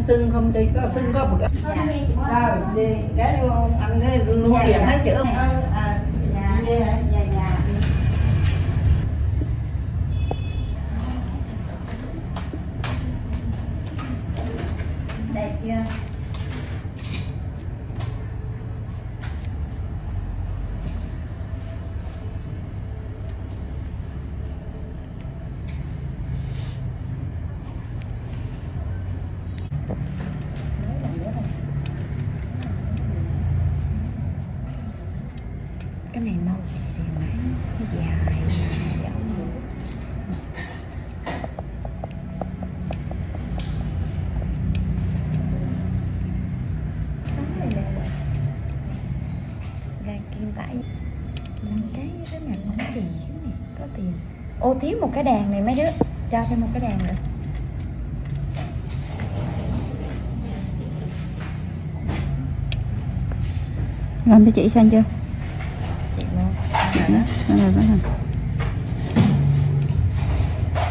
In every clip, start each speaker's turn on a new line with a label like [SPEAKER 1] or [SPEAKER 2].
[SPEAKER 1] không sưng không đi có sưng có một cái rồi đi cái anh ấy luôn điểm hết chữ không
[SPEAKER 2] đẹp chưa?
[SPEAKER 3] Cái này màu gì thì máy dài đang kim tải cái này không chỉ cái này có tiền. Ô thiếu một cái đàn này mấy đứa, cho thêm một cái đàn nữa.
[SPEAKER 4] Làm cho chị xem chưa?
[SPEAKER 3] Chị luôn.
[SPEAKER 4] Rồi.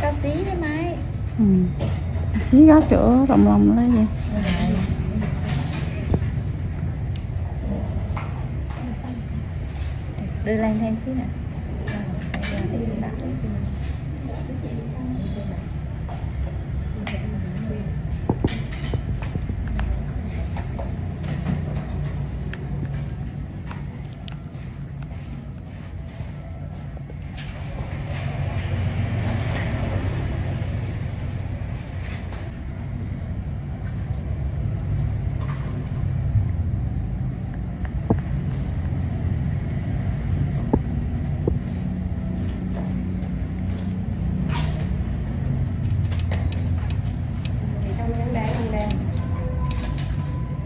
[SPEAKER 3] Có xí đấy mai.
[SPEAKER 4] Xí góc chỗ rộng lòng đó vậy.
[SPEAKER 3] Đưa lên thêm xí nữa.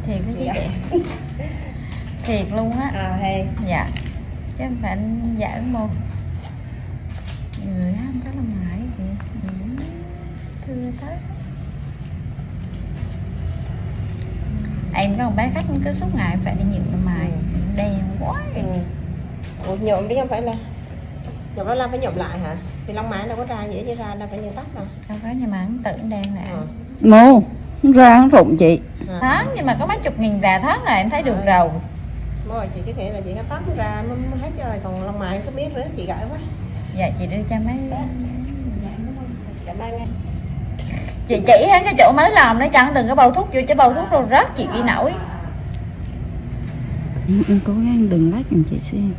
[SPEAKER 3] Thiệt cái chị thiệt luôn á. Dạ chứ không phải anh giỡn mô người không có làm ngại gì thưa tới. Em có một bé khách cứ suốt ngày phải đi nhịn làm mài đen quá.
[SPEAKER 2] Ủa nhuộm chứ không phải là nhuộm đó Lâm phải nhuộm lại hả? Thì lông mày đâu có ra dễ chứ ra đâu phải như tóc đâu.
[SPEAKER 3] Đâu có, nhưng mà hắn tự đen nè.
[SPEAKER 4] Mô ra nó rụng chị.
[SPEAKER 3] Tháng nhưng mà có mấy chục nghìn vài tháng là em thấy được rồi.
[SPEAKER 2] Rồi chị cái nghĩa là chị cái tóc nó ra nó hết rồi, còn lông mày có biết nữa chị gãi quá.
[SPEAKER 3] Dạ chị đưa cho mấy
[SPEAKER 2] Cảm ơn em.
[SPEAKER 3] chị chỉ hắn cái chỗ mới làm đấy, chẳng đừng có bầu thuốc vô chứ bầu thuốc rồi rớt chị ghi nổi.
[SPEAKER 4] Em cố gắng đừng lách giùm chị xem.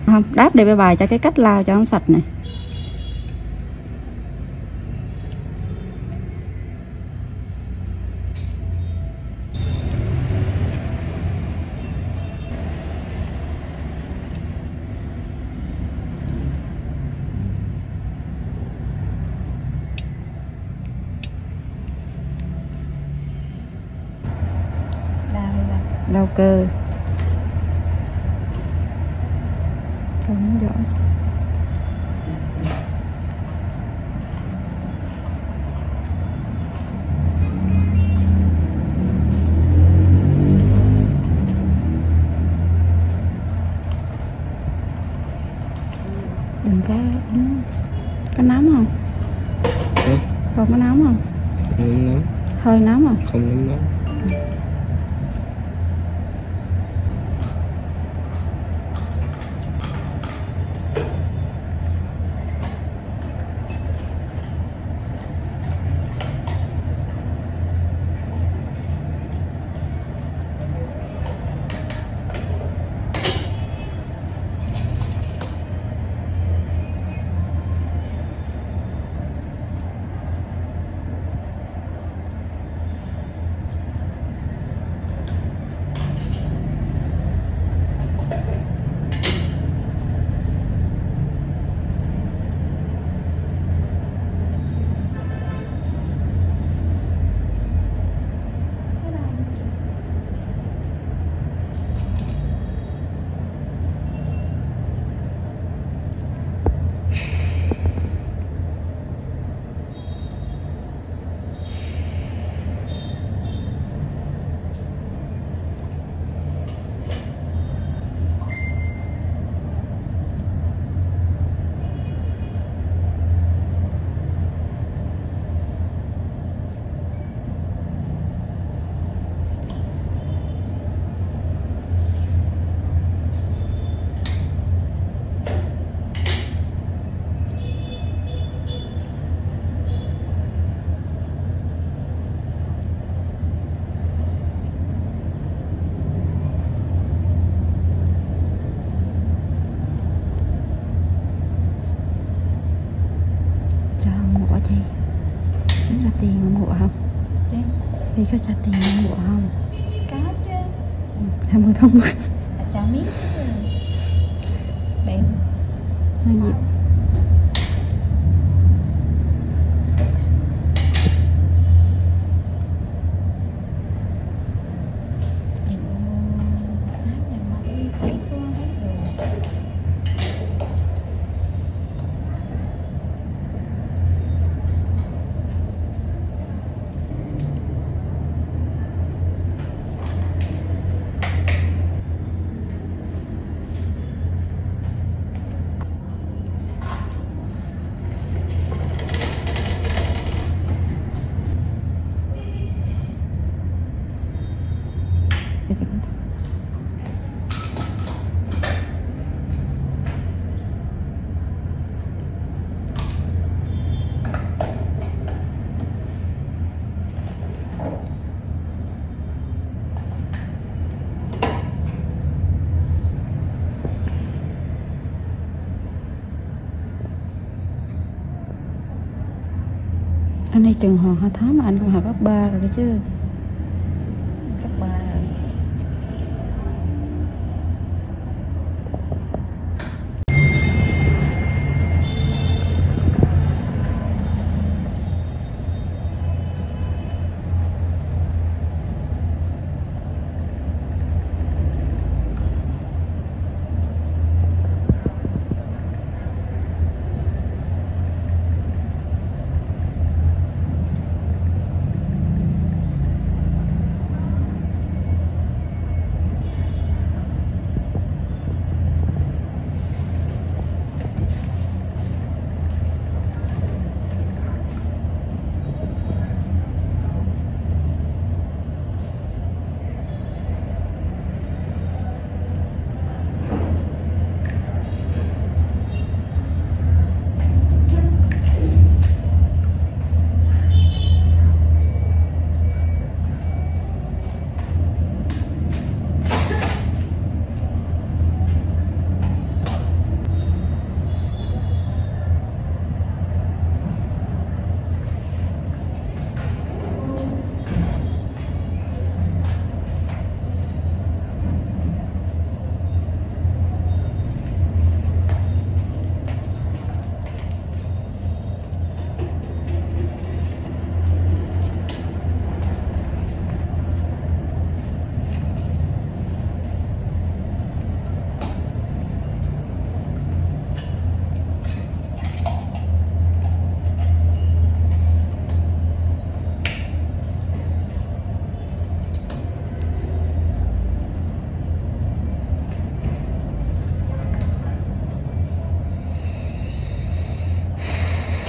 [SPEAKER 4] Không, đáp để bài cho cái cách lau cho nó sạch này. Lau cơ. Không giỏi. Đừng có nóng không? Không có nóng không?
[SPEAKER 5] Không nóng.
[SPEAKER 4] Hơi nóng không?
[SPEAKER 5] Không nóng.
[SPEAKER 4] bộ không?
[SPEAKER 3] Đi.
[SPEAKER 4] Đi có cho tiền bộ không?
[SPEAKER 3] Có chứ.
[SPEAKER 4] Tham ơn thông
[SPEAKER 3] Cho miếng chứ. Bèn.
[SPEAKER 4] gì? Anh đi trường Hoàng Hoa Thám mà anh cũng học cấp 3 rồi đấy chứ.
[SPEAKER 3] Cấp 3 rồi.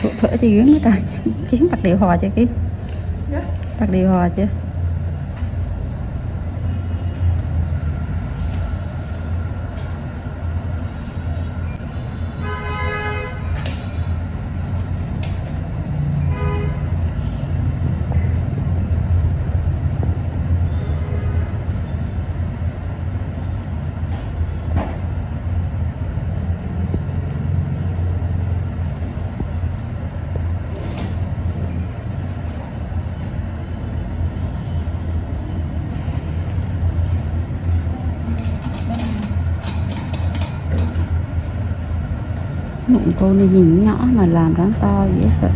[SPEAKER 4] Chỗ thở thì gớm cái trời. Kiếm bạc điều hòa chưa Kim? Bạc điều hòa chưa? Bụng cô này nhìn nhỏ mà làm rắn to dễ sợ.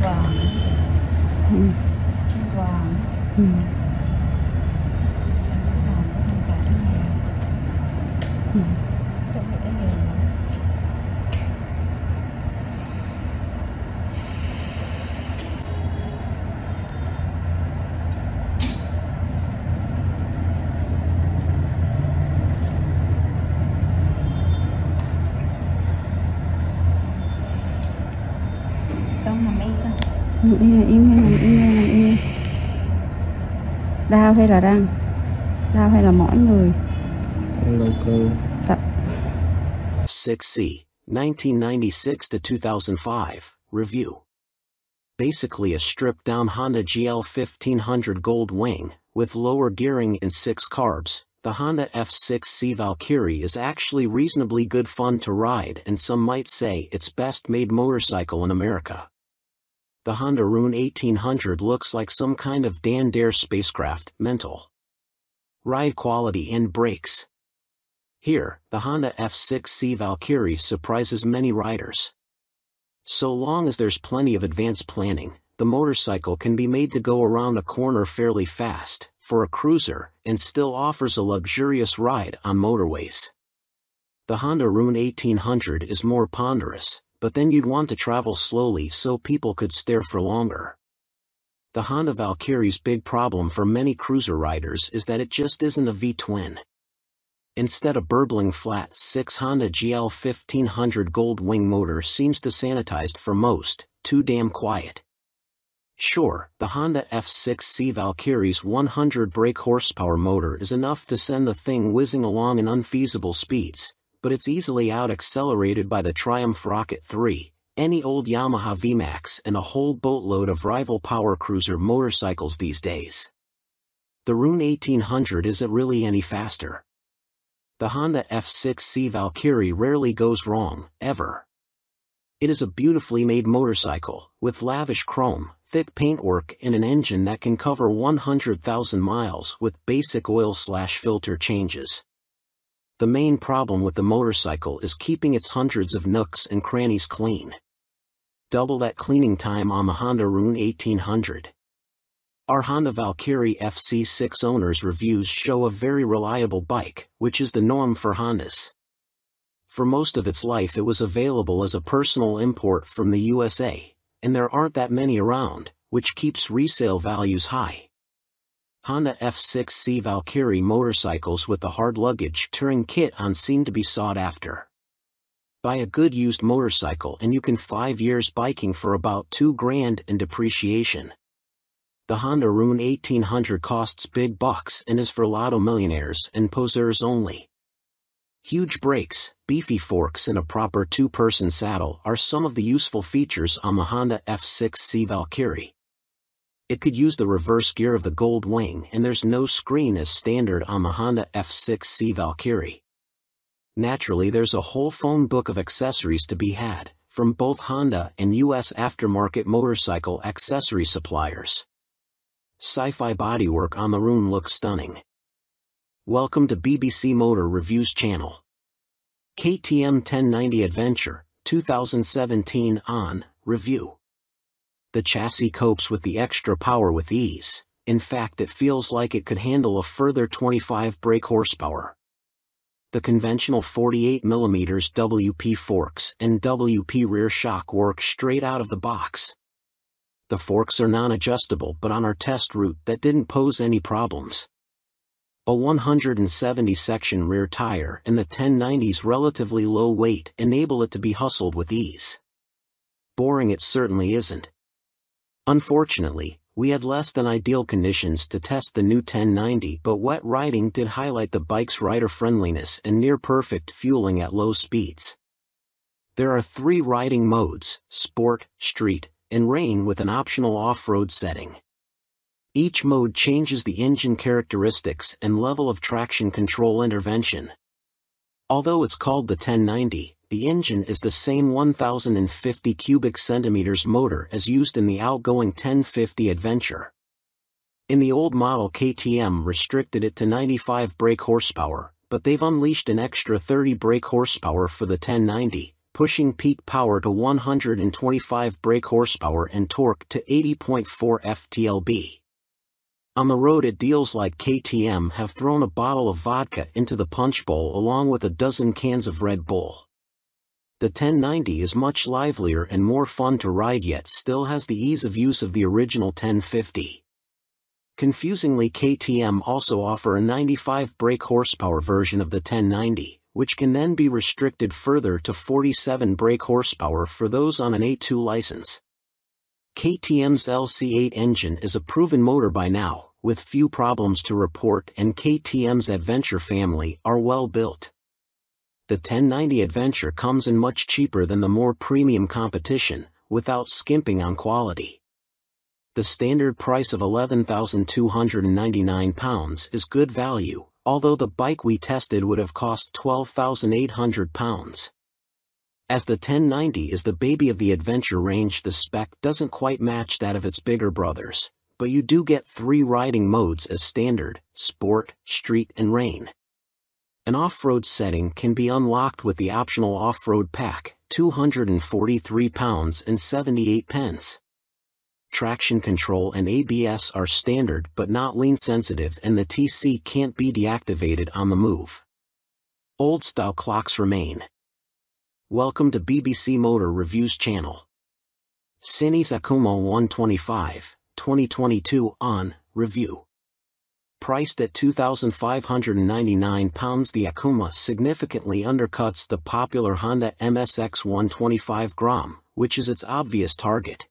[SPEAKER 3] Vàng.
[SPEAKER 4] Ừ.
[SPEAKER 3] Vàng.
[SPEAKER 4] Ừ. Ừ.
[SPEAKER 3] Con nằm yên con.
[SPEAKER 4] Nằm yên là im, nằm yên, nằm yên. Đau hay là răng? Đau hay là mỏi người?
[SPEAKER 5] Local.
[SPEAKER 4] Tập.
[SPEAKER 6] 6C, 1996 to 2005, review. Basically a stripped-down Honda GL 1500 Gold Wing, with lower gearing and 6 carbs, the Honda F6C Valkyrie is actually reasonably good fun to ride, and some might say it's best made motorcycle in America. The Honda Rune 1800 looks like some kind of Dan Dare spacecraft, mental. Ride quality and brakes. Here, the Honda F6C Valkyrie surprises many riders. So long as there's plenty of advanced planning, the motorcycle can be made to go around a corner fairly fast, for a cruiser, and still offers a luxurious ride on motorways. The Honda Rune 1800 is more ponderous, but then you'd want to travel slowly so people could stare for longer. The Honda Valkyrie's big problem for many cruiser riders is that it just isn't a V-twin. Instead, a burbling flat 6 Honda GL 1500 Gold Wing motor seems to sanitized for most, too damn quiet. Sure, the Honda F6C Valkyrie's 100 brake horsepower motor is enough to send the thing whizzing along in unfeasible speeds, but it's easily out-accelerated by the Triumph Rocket 3, any old Yamaha VMAX, and a whole boatload of rival power cruiser motorcycles these days. The Rune 1800 isn't really any faster. The Honda F6C Valkyrie rarely goes wrong, ever. It is a beautifully made motorcycle, with lavish chrome, thick paintwork and an engine that can cover 100,000 miles with basic oil/filter changes. The main problem with the motorcycle is keeping its hundreds of nooks and crannies clean. Double that cleaning time on the Honda Rune 1800. Our Honda Valkyrie FC6 owners' reviews show a very reliable bike, which is the norm for Hondas. For most of its life it was available as a personal import from the USA, and there aren't that many around, which keeps resale values high. Honda F6C Valkyrie motorcycles with the hard luggage touring kit on seem to be sought after. Buy a good used motorcycle and you can 5 years biking for about $2,000 in depreciation. The Honda Rune 1800 costs big bucks and is for lotto millionaires and poseurs only. Huge brakes, beefy forks and a proper two-person saddle are some of the useful features on the Honda F6C Valkyrie. It could use the reverse gear of the Gold Wing, and there's no screen as standard on the Honda F6C Valkyrie. Naturally, there's a whole phone book of accessories to be had, from both Honda and US aftermarket motorcycle accessory suppliers. Sci-fi bodywork on the Rune looks stunning. Welcome to BBC Motor Reviews channel. KTM 1090 Adventure, 2017 on review. The chassis copes with the extra power with ease. In fact, it feels like it could handle a further 25 brake horsepower. The conventional 48mm WP forks and WP rear shock work straight out of the box. The forks are non-adjustable, but on our test route that didn't pose any problems. A 170-section rear tire and the 1090's relatively low weight enable it to be hustled with ease. Boring it certainly isn't. Unfortunately, we had less than ideal conditions to test the new 1090, but wet riding did highlight the bike's rider friendliness and near-perfect fueling at low speeds. There are 3 riding modes: Sport, Street, and Rain, with an optional off-road setting. Each mode changes the engine characteristics and level of traction control intervention. Although it's called the 1090, the engine is the same 1050 cubic centimeters motor as used in the outgoing 1050 Adventure. In the old model, KTM restricted it to 95 brake horsepower, but they've unleashed an extra 30 brake horsepower for the 1090, pushing peak power to 125 brake horsepower and torque to 80.4 ft-lb. On the road, it deals like KTM have thrown a bottle of vodka into the punch bowl along with a dozen cans of Red Bull. The 1090 is much livelier and more fun to ride, yet still has the ease of use of the original 1050. Confusingly, KTM also offer a 95 brake horsepower version of the 1090, which can then be restricted further to 47 brake horsepower for those on an A2 license. KTM's LC8 engine is a proven motor by now, with few problems to report, and KTM's Adventure family are well built. The 1090 Adventure comes in much cheaper than the more premium competition, without skimping on quality. The standard price of £11,299 is good value, although the bike we tested would have cost £12,800. As the 1090 is the baby of the adventure range, the spec doesn't quite match that of its bigger brothers, but you do get 3 riding modes as standard, sport, street and rain. An off-road setting can be unlocked with the optional off-road pack, £243.78. Traction control and ABS are standard but not lean sensitive, and the TC can't be deactivated on the move. Old-style clocks remain. Welcome to BBC Motor Reviews channel. Cines Akuma 125, 2022 on review. Priced at £2,599, the Akuma significantly undercuts the popular Honda MSX 125 Grom, which is its obvious target.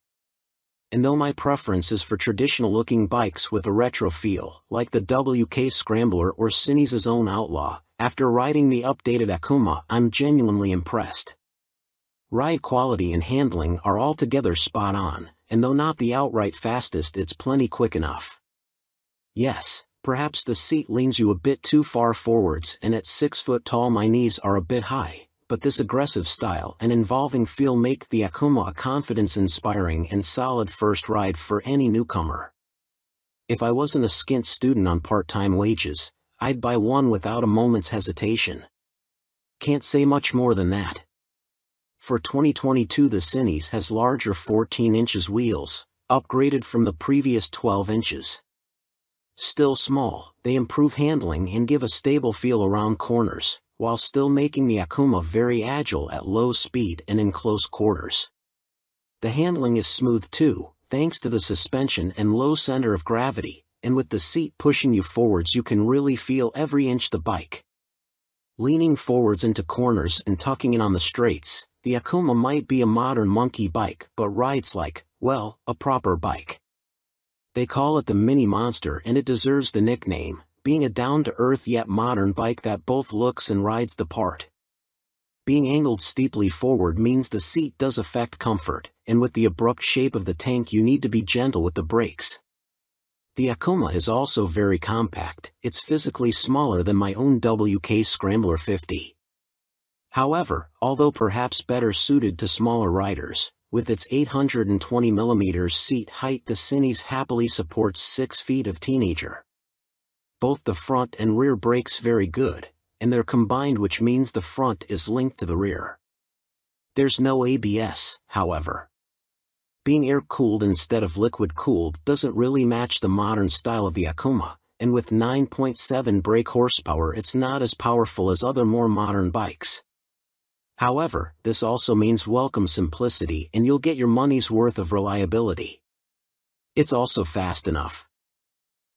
[SPEAKER 6] And though my preference is for traditional-looking bikes with a retro feel, like the WK Scrambler or Cines's own Outlaw, after riding the updated Akuma, I'm genuinely impressed. Ride quality and handling are altogether spot on, and though not the outright fastest, it's plenty quick enough. Yes, perhaps the seat leans you a bit too far forwards, and at 6 foot tall my knees are a bit high, but this aggressive style and involving feel make the Akuma a confidence-inspiring and solid first ride for any newcomer. If I wasn't a skint student on part-time wages, I'd buy one without a moment's hesitation. Can't say much more than that. For 2022, the Cines has larger 14 inches wheels, upgraded from the previous 12 inches. Still small, they improve handling and give a stable feel around corners, while still making the Akuma very agile at low speed and in close quarters. The handling is smooth too, thanks to the suspension and low center of gravity, and with the seat pushing you forwards you can really feel every inch the bike. Leaning forwards into corners and tucking in on the straights, the Akuma might be a modern monkey bike but rides like, well, a proper bike. They call it the Mini Monster, and it deserves the nickname, being a down-to-earth yet modern bike that both looks and rides the part. Being angled steeply forward means the seat does affect comfort, and with the abrupt shape of the tank you need to be gentle with the brakes. The Akuma is also very compact. It's physically smaller than my own WK Scrambler 50. However, although perhaps better suited to smaller riders, with its 820mm seat height, the Cines happily supports 6 feet of teenager. Both the front and rear brakes very good, and they're combined, which means the front is linked to the rear. There's no ABS, however. Being air-cooled instead of liquid-cooled doesn't really match the modern style of the Akuma, and with 9.7 brake horsepower it's not as powerful as other more modern bikes. However, this also means welcome simplicity, and you'll get your money's worth of reliability. It's also fast enough.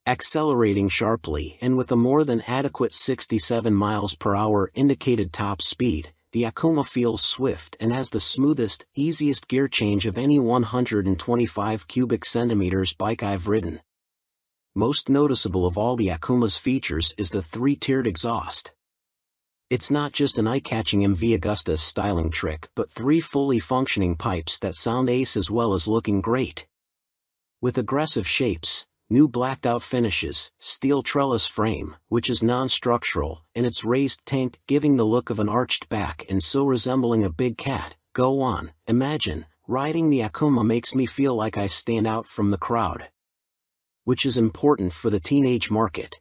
[SPEAKER 6] Accelerating sharply and with a more than adequate 67 miles per hour indicated top speed, the Akuma feels swift and has the smoothest, easiest gear change of any 125 cubic centimeters bike I've ridden. Most noticeable of all the Akuma's features is the 3-tiered exhaust. It's not just an eye-catching MV Augusta styling trick, but 3 fully functioning pipes that sound ace as well as looking great. With aggressive shapes, new blacked-out finishes, steel trellis frame, which is non-structural, and its raised tank giving the look of an arched back and so resembling a big cat, go on, imagine, riding the Akuma makes me feel like I stand out from the crowd. Which is important for the teenage market.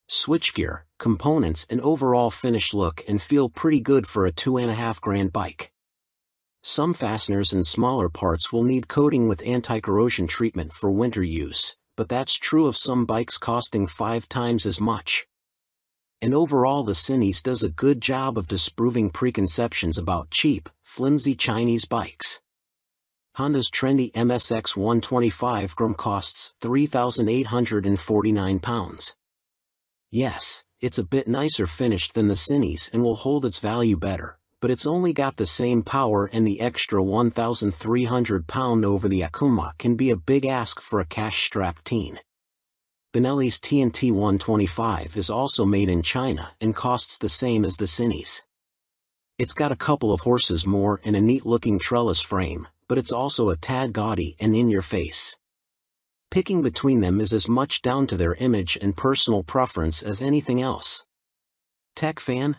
[SPEAKER 6] Switchgear, components and overall finish look and feel pretty good for a $2,500 bike. Some fasteners and smaller parts will need coating with anti-corrosion treatment for winter use, but that's true of some bikes costing 5 times as much. And overall the Cines does a good job of disproving preconceptions about cheap, flimsy Chinese bikes. Honda's trendy MSX 125 Grom costs £3,849. Yes, it's a bit nicer finished than the Cines and will hold its value better, but it's only got the same power, and the extra £1,300 over the Akuma can be a big ask for a cash-strapped teen. Benelli's TNT 125 is also made in China and costs the same as the Cines. It's got a couple of horses more and a neat-looking trellis frame, but it's also a tad gaudy and in your face. Picking between them is as much down to their image and personal preference as anything else. Tech fan?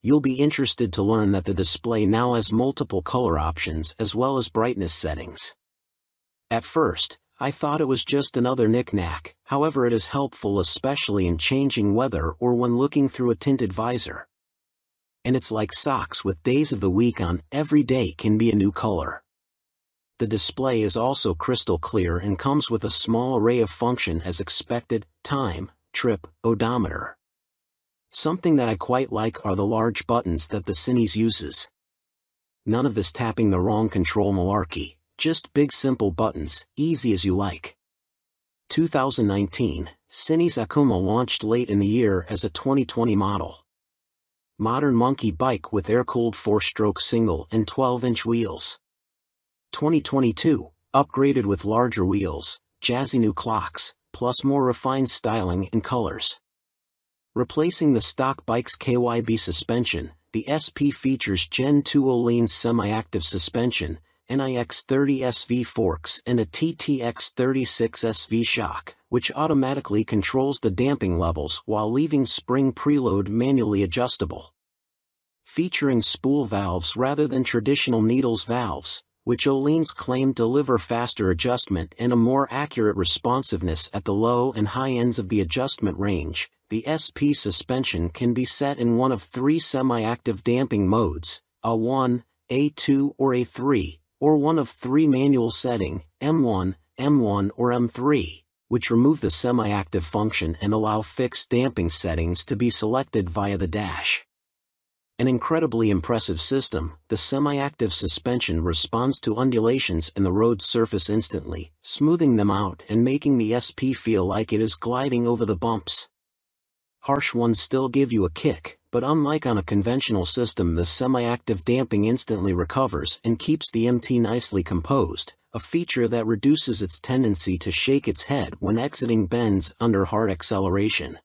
[SPEAKER 6] You'll be interested to learn that the display now has multiple color options as well as brightness settings. At first, I thought it was just another knick-knack, however it is helpful especially in changing weather or when looking through a tinted visor. And it's like socks with days of the week on, every day can be a new color. The display is also crystal clear and comes with a small array of function as expected: time, trip, odometer. Something that I quite like are the large buttons that the Cines uses. None of this tapping the wrong control malarkey, just big simple buttons, easy as you like. 2019, Cines Akuma launched late in the year as a 2020 model. Modern monkey bike with air-cooled 4-stroke single and 12-inch wheels. 2022, upgraded with larger wheels, jazzy new clocks, plus more refined styling and colors. Replacing the stock bike's KYB suspension, the SP features Gen 2 Öhlins semi-active suspension, NIX 30 SV forks and a TTX 36 SV shock, which automatically controls the damping levels while leaving spring preload manually adjustable. Featuring spool valves rather than traditional needles valves, which Öhlins claim deliver faster adjustment and a more accurate responsiveness at the low and high ends of the adjustment range, the SP suspension can be set in one of 3 semi-active damping modes, A1, A2 or A3, or one of 3 manual setting, M1, M1 or M3, which remove the semi-active function and allow fixed damping settings to be selected via the dash. An incredibly impressive system, the semi-active suspension responds to undulations in the road surface instantly, smoothing them out and making the SP feel like it is gliding over the bumps. Harsh ones still give you a kick, but unlike on a conventional system, the semi-active damping instantly recovers and keeps the MT nicely composed, a feature that reduces its tendency to shake its head when exiting bends under hard acceleration.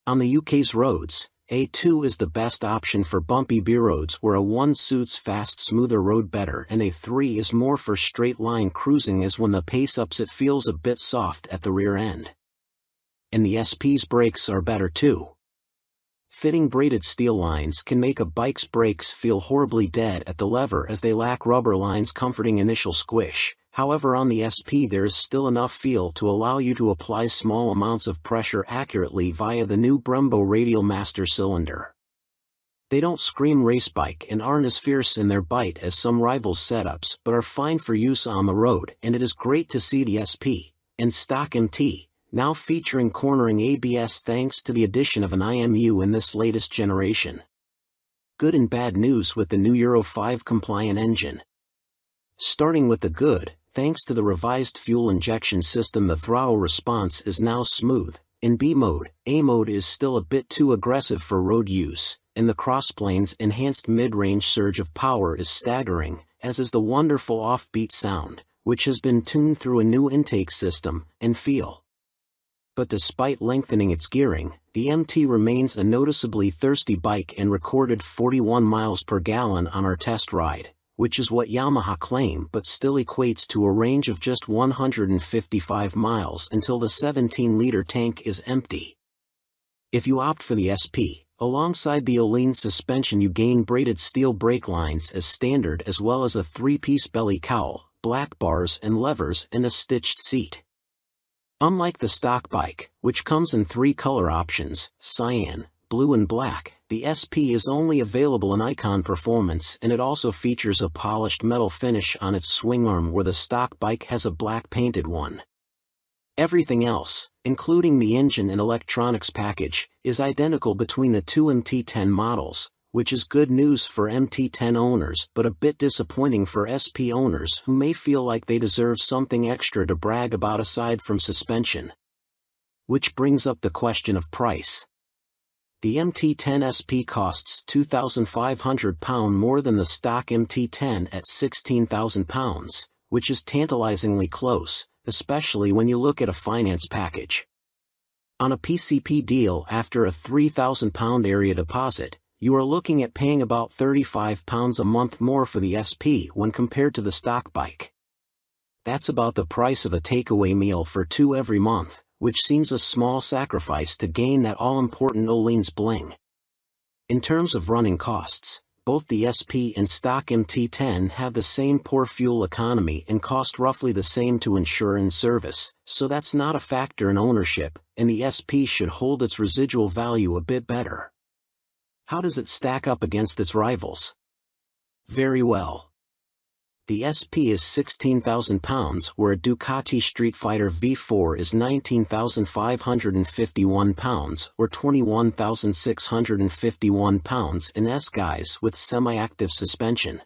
[SPEAKER 6] On the UK's roads, A2 is the best option for bumpy B-roads where A1 suits fast, smoother road better, and A3 is more for straight-line cruising, as when the pace ups it feels a bit soft at the rear end. And the SP's brakes are better too. Fitting braided steel lines can make a bike's brakes feel horribly dead at the lever as they lack rubber lines comforting initial squish. However, on the SP there is still enough feel to allow you to apply small amounts of pressure accurately via the new Brembo Radial Master cylinder. They don't scream race bike and aren't as fierce in their bite as some rivals' setups, but are fine for use on the road, and it is great to see the SP and stock MT now featuring cornering ABS thanks to the addition of an IMU in this latest generation. Good and bad news with the new Euro 5 compliant engine. Starting with the good, thanks to the revised fuel injection system, the throttle response is now smooth. In B mode, A mode is still a bit too aggressive for road use, and the crossplane's enhanced mid-range surge of power is staggering, as is the wonderful offbeat sound, which has been tuned through a new intake system and feel. But despite lengthening its gearing, the MT remains a noticeably thirsty bike and recorded 41 miles per gallon on our test ride, which is what Yamaha claim, but still equates to a range of just 155 miles until the 17-liter tank is empty. If you opt for the SP, alongside the Öhlins suspension you gain braided steel brake lines as standard, as well as a 3-piece belly cowl, black bars and levers, and a stitched seat. Unlike the stock bike, which comes in 3 color options, cyan, blue and black, the SP is only available in Icon Performance, and it also features a polished metal finish on its swing arm where the stock bike has a black painted one. Everything else, including the engine and electronics package, is identical between the 2 MT10 models, which is good news for MT10 owners but a bit disappointing for SP owners who may feel like they deserve something extra to brag about aside from suspension. Which brings up the question of price. The MT10 SP costs £2,500 more than the stock MT10 at £16,000, which is tantalizingly close, especially when you look at a finance package. On a PCP deal after a £3,000 area deposit, you are looking at paying about £35 a month more for the SP when compared to the stock bike. That's about the price of a takeaway meal for 2 every month, which seems a small sacrifice to gain that all-important Öhlins bling. In terms of running costs, both the SP and stock MT10 have the same poor fuel economy and cost roughly the same to insure and service, so that's not a factor in ownership, and the SP should hold its residual value a bit better. How does it stack up against its rivals? Very well. The SP is £16,000, where a Ducati Street Fighter V4 is £19,551, or £21,651 in S-Guise with semi-active suspension.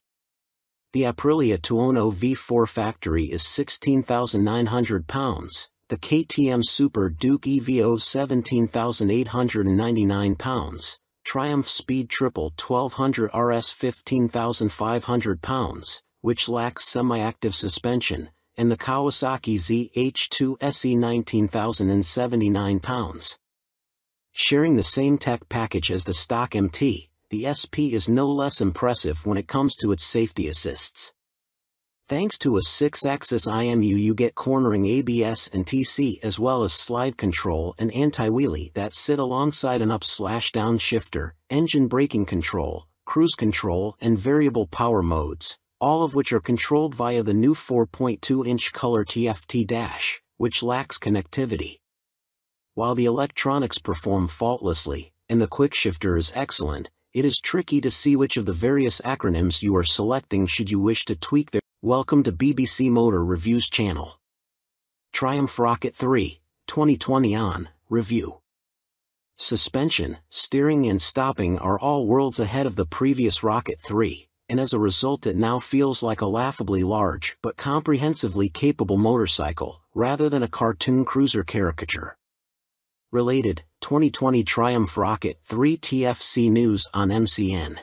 [SPEAKER 6] The Aprilia Tuono V4 factory is £16,900, the KTM Super Duke EVO £17,899, Triumph Speed Triple 1200 RS £15,500, which lacks semi-active suspension, and the Kawasaki ZH2 SE £19,079. Sharing the same tech package as the stock MT, the SP is no less impressive when it comes to its safety assists. Thanks to a 6-axis IMU, you get cornering ABS and TC as well as slide control and anti-wheelie that sit alongside an up/down shifter, engine braking control, cruise control and variable power modes, all of which are controlled via the new 4.2-inch color TFT dash, which lacks connectivity. While the electronics perform faultlessly, and the quickshifter is excellent, it is tricky to see which of the various acronyms you are selecting should you wish to tweak their. Welcome to BBC Motor Reviews channel. Triumph Rocket 3, 2020 on review. Suspension, steering and stopping are all worlds ahead of the previous Rocket 3. And as a result it now feels like a laughably large but comprehensively capable motorcycle, rather than a cartoon cruiser caricature. Related, 2020 Triumph Rocket 3 TFC news on MCN.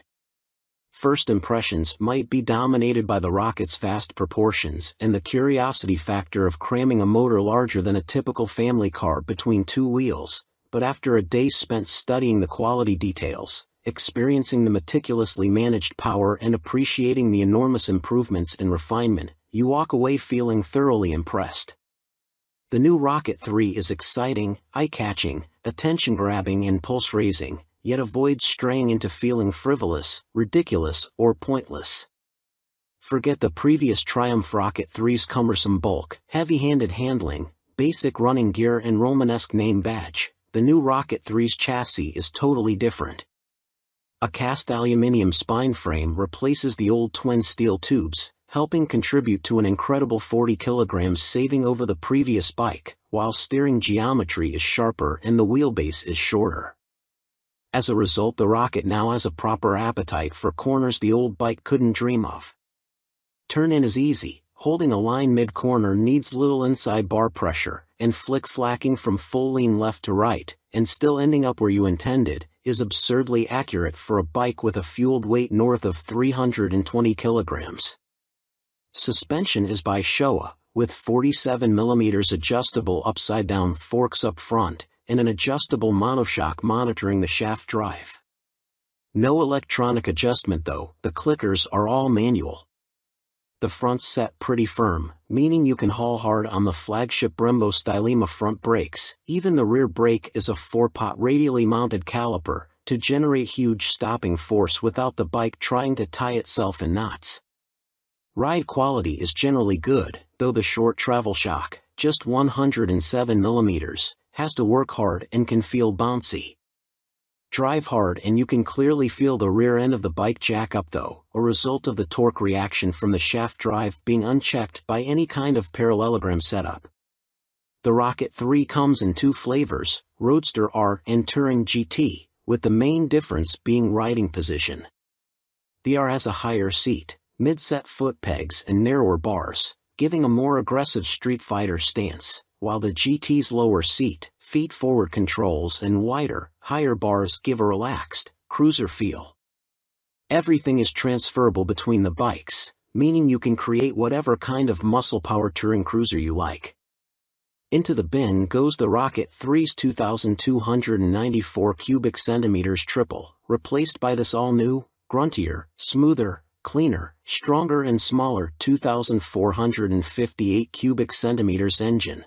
[SPEAKER 6] First impressions might be dominated by the Rocket's vast proportions and the curiosity factor of cramming a motor larger than a typical family car between two wheels, but after a day spent studying the quality details, experiencing the meticulously managed power and appreciating the enormous improvements in refinement, you walk away feeling thoroughly impressed. The new Rocket 3 is exciting, eye-catching, attention-grabbing and pulse-raising, yet avoids straying into feeling frivolous, ridiculous, or pointless. Forget the previous Triumph Rocket 3's cumbersome bulk, heavy-handed handling, basic running gear and Romanesque name badge. The new Rocket 3's chassis is totally different. A cast aluminium spine frame replaces the old twin steel tubes, helping contribute to an incredible 40 kilograms saving over the previous bike, while steering geometry is sharper and the wheelbase is shorter. As a result, the Rocket now has a proper appetite for corners the old bike couldn't dream of. Turn-in is easy, holding a line mid-corner needs little inside bar pressure, and flick-flacking from full lean left to right, and still ending up where you intended, is absurdly accurate for a bike with a fueled weight north of 320 kilograms. Suspension is by Showa, with 47mm adjustable upside-down forks up front, and an adjustable monoshock monitoring the shaft drive. No electronic adjustment though, the clickers are all manual. The front's set pretty firm, meaning you can haul hard on the flagship Brembo Stylema front brakes. Even the rear brake is a 4-pot radially mounted caliper, to generate huge stopping force without the bike trying to tie itself in knots. Ride quality is generally good, though the short travel shock, just 107mm, has to work hard and can feel bouncy. Drive hard and you can clearly feel the rear end of the bike jack up though, a result of the torque reaction from the shaft drive being unchecked by any kind of parallelogram setup. The Rocket 3 comes in two flavors, Roadster R and Touring GT, with the main difference being riding position. The R has a higher seat, mid-set foot pegs and narrower bars, giving a more aggressive Street Fighter stance, while the GT's lower seat, feet-forward controls and wider, higher bars give a relaxed, cruiser feel. Everything is transferable between the bikes, meaning you can create whatever kind of muscle-power touring cruiser you like. Into the bin goes the Rocket 3's 2,294 cubic centimeters triple, replaced by this all-new, gruntier, smoother, cleaner, stronger and smaller 2,458 cubic centimeters engine.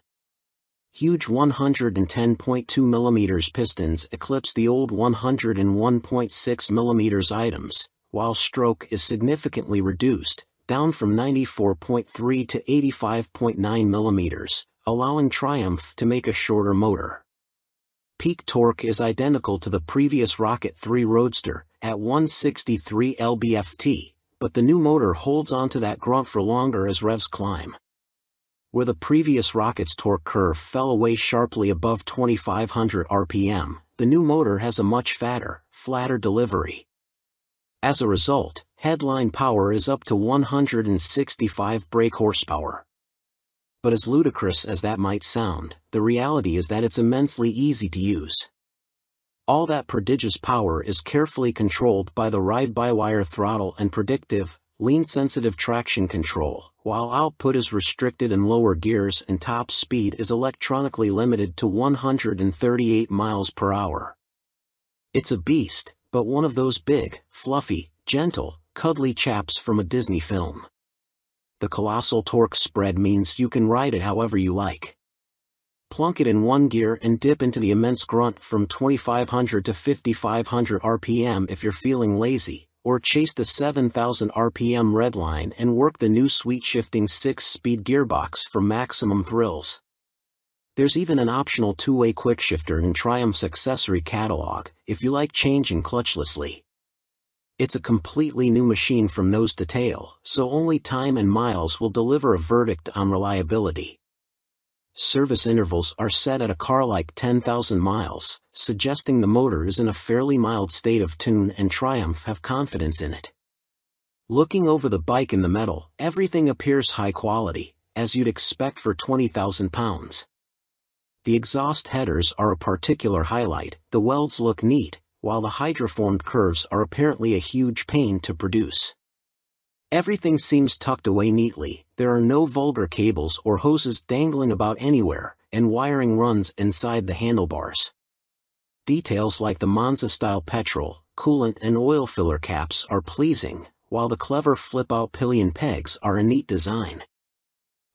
[SPEAKER 6] Huge 110.2 mm pistons eclipse the old 101.6 mm items, while stroke is significantly reduced, down from 94.3 to 85.9 mm, allowing Triumph to make a shorter motor. Peak torque is identical to the previous Rocket 3 Roadster, at 163 lb-ft, but the new motor holds onto that grunt for longer as revs climb. Where the previous Rocket's torque curve fell away sharply above 2,500 rpm, the new motor has a much fatter, flatter delivery. As a result, headline power is up to 165 brake horsepower. But as ludicrous as that might sound, the reality is that it's immensely easy to use. All that prodigious power is carefully controlled by the ride-by-wire throttle and predictive, lean-sensitive traction control, while output is restricted in lower gears and top speed is electronically limited to 138 miles per hour. It's a beast, but one of those big, fluffy, gentle, cuddly chaps from a Disney film. The colossal torque spread means you can ride it however you like. Plunk it in one gear and dip into the immense grunt from 2,500 to 5,500 rpm if you're feeling lazy, or chase the 7,000 rpm redline and work the new sweet-shifting 6-speed gearbox for maximum thrills. There's even an optional 2-way quickshifter in Triumph's accessory catalog, if you like changing clutchlessly. It's a completely new machine from nose to tail, so only time and miles will deliver a verdict on reliability. Service intervals are set at a car like 10,000 miles, suggesting the motor is in a fairly mild state of tune and Triumph have confidence in it. Looking over the bike in the metal, everything appears high quality, as you'd expect for 20,000 pounds. The exhaust headers are a particular highlight, the welds look neat, while the hydroformed curves are apparently a huge pain to produce. Everything seems tucked away neatly, there are no vulgar cables or hoses dangling about anywhere, and wiring runs inside the handlebars. Details like the Monza-style petrol, coolant and oil filler caps are pleasing, while the clever flip-out pillion pegs are a neat design.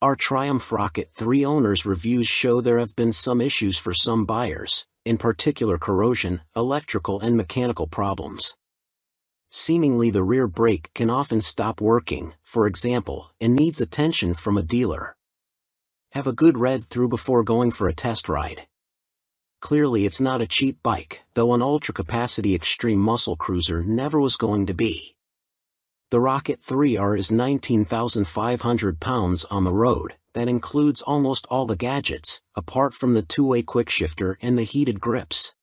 [SPEAKER 6] Our Triumph Rocket 3 owners' reviews show there have been some issues for some buyers, in particular corrosion, electrical and mechanical problems. Seemingly the rear brake can often stop working, for example, and needs attention from a dealer. Have a good read through before going for a test ride. Clearly it's not a cheap bike, though an ultra-capacity extreme muscle cruiser never was going to be. The Rocket 3R is 19,500 pounds on the road, that includes almost all the gadgets, apart from the 2-way quickshifter and the heated grips.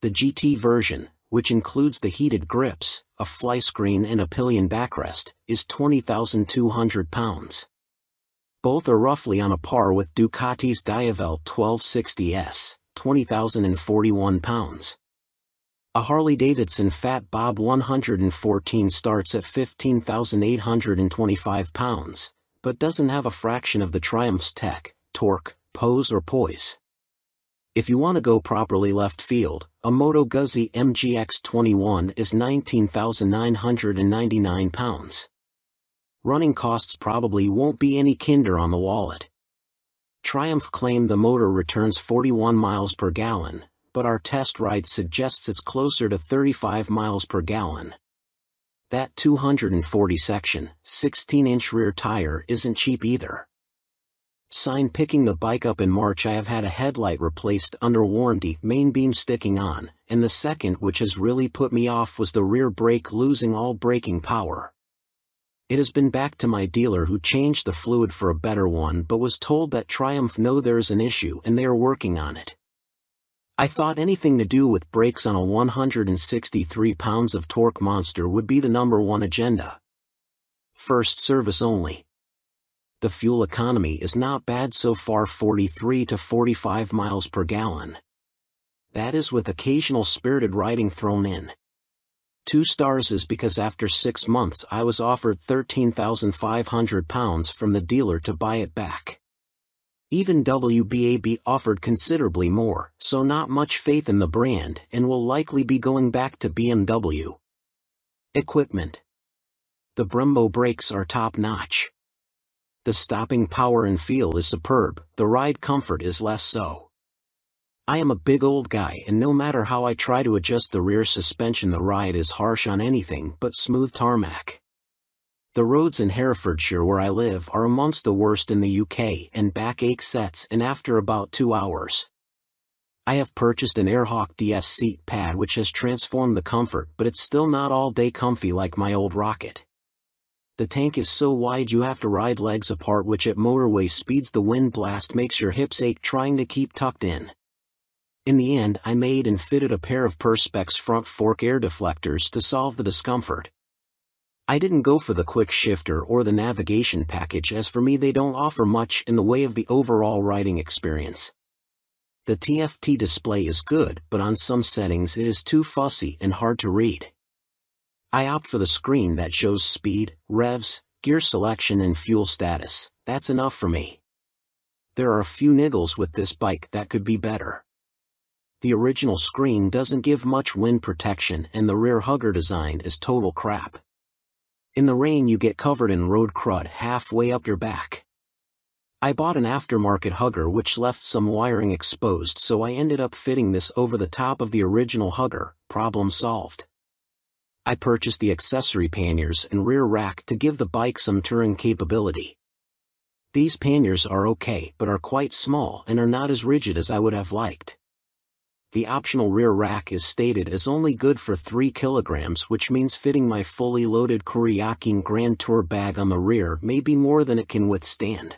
[SPEAKER 6] The GT version, which includes the heated grips, a fly screen and a pillion backrest, is 20,200 pounds. Both are roughly on a par with Ducati's Diavel 1260S, 20,041 pounds. A Harley-Davidson Fat Bob 114 starts at 15,825 pounds, but doesn't have a fraction of the Triumph's tech, torque, pose or poise. If you want to go properly left field, a Moto Guzzi MGX21 is 19,999 pounds. Running costs probably won't be any kinder on the wallet. Triumph claimed the motor returns 41 miles per gallon, but our test ride suggests it's closer to 35 miles per gallon. That 240 section, 16-inch rear tire isn't cheap either. Sign picking the bike up in March I have had a headlight replaced under warranty, main beam sticking on, and the second which has really put me off was the rear brake losing all braking power. It has been back to my dealer who changed the fluid for a better one but was told that Triumph know there is an issue and they are working on it. I thought anything to do with brakes on a 163 pounds of torque monster would be the #1 agenda. First service only. The fuel economy is not bad so far, 43 to 45 miles per gallon. That is with occasional spirited riding thrown in. 2 stars is because after 6 months I was offered 13,500 pounds from the dealer to buy it back. Even WBAB offered considerably more, so not much faith in the brand and will likely be going back to BMW. Equipment. The Brembo brakes are top-notch. The stopping power and feel is superb, the ride comfort is less so. I am a big old guy, and no matter how I try to adjust the rear suspension, the ride is harsh on anything but smooth tarmac. The roads in Herefordshire where I live are amongst the worst in the UK, and backache sets in after about 2 hours. I have purchased an Airhawk DS seat pad which has transformed the comfort, but it's still not all day comfy like my old Rocket. The tank is so wide you have to ride legs apart, which at motorway speeds the wind blast makes your hips ache trying to keep tucked in. In the end, I made and fitted a pair of Perspex front fork air deflectors to solve the discomfort. I didn't go for the quick shifter or the navigation package, as for me they don't offer much in the way of the overall riding experience. The TFT display is good, but on some settings it is too fussy and hard to read. I opt for the screen that shows speed, revs, gear selection and fuel status. That's enough for me. There are a few niggles with this bike that could be better. The original screen doesn't give much wind protection, and the rear hugger design is total crap. In the rain you get covered in road crud halfway up your back. I bought an aftermarket hugger which left some wiring exposed, so I ended up fitting this over the top of the original hugger. Problem solved. I purchased the accessory panniers and rear rack to give the bike some touring capability. These panniers are okay, but are quite small and are not as rigid as I would have liked. The optional rear rack is stated as only good for 3 kilograms, which means fitting my fully loaded Kuryakyn Grand Tour bag on the rear may be more than it can withstand.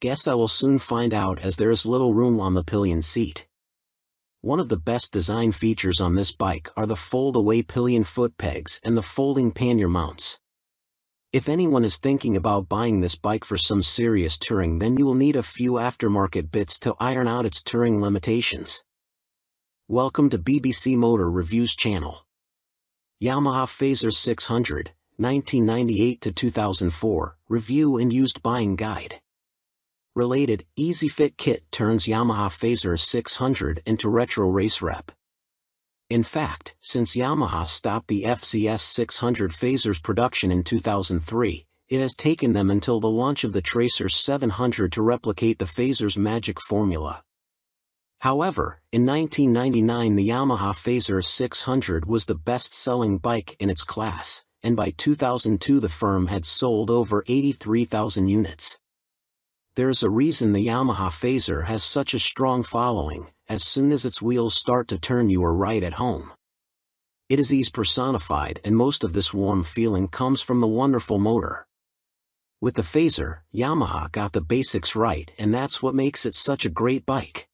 [SPEAKER 6] Guess I will soon find out, as there is little room on the pillion seat. One of the best design features on this bike are the fold-away pillion foot pegs and the folding pannier mounts. If anyone is thinking about buying this bike for some serious touring, then you will need a few aftermarket bits to iron out its touring limitations. Welcome to BBC Motor Reviews channel. Yamaha Phaser 600, 1998 to 2004, Review and Used Buying Guide. Related, Easy Fit Kit turns Yamaha Phaser 600 into retro race rep. In fact, since Yamaha stopped the FZS 600 Phasers production in 2003, it has taken them until the launch of the Tracer 700 to replicate the Phaser's magic formula. However, in 1999 the Yamaha Phaser 600 was the best-selling bike in its class, and by 2002 the firm had sold over 83,000 units. There is a reason the Yamaha Phaser has such a strong following. As soon as its wheels start to turn you are right at home. It is ease personified, and most of this warm feeling comes from the wonderful motor. With the Phaser, Yamaha got the basics right, and that's what makes it such a great bike.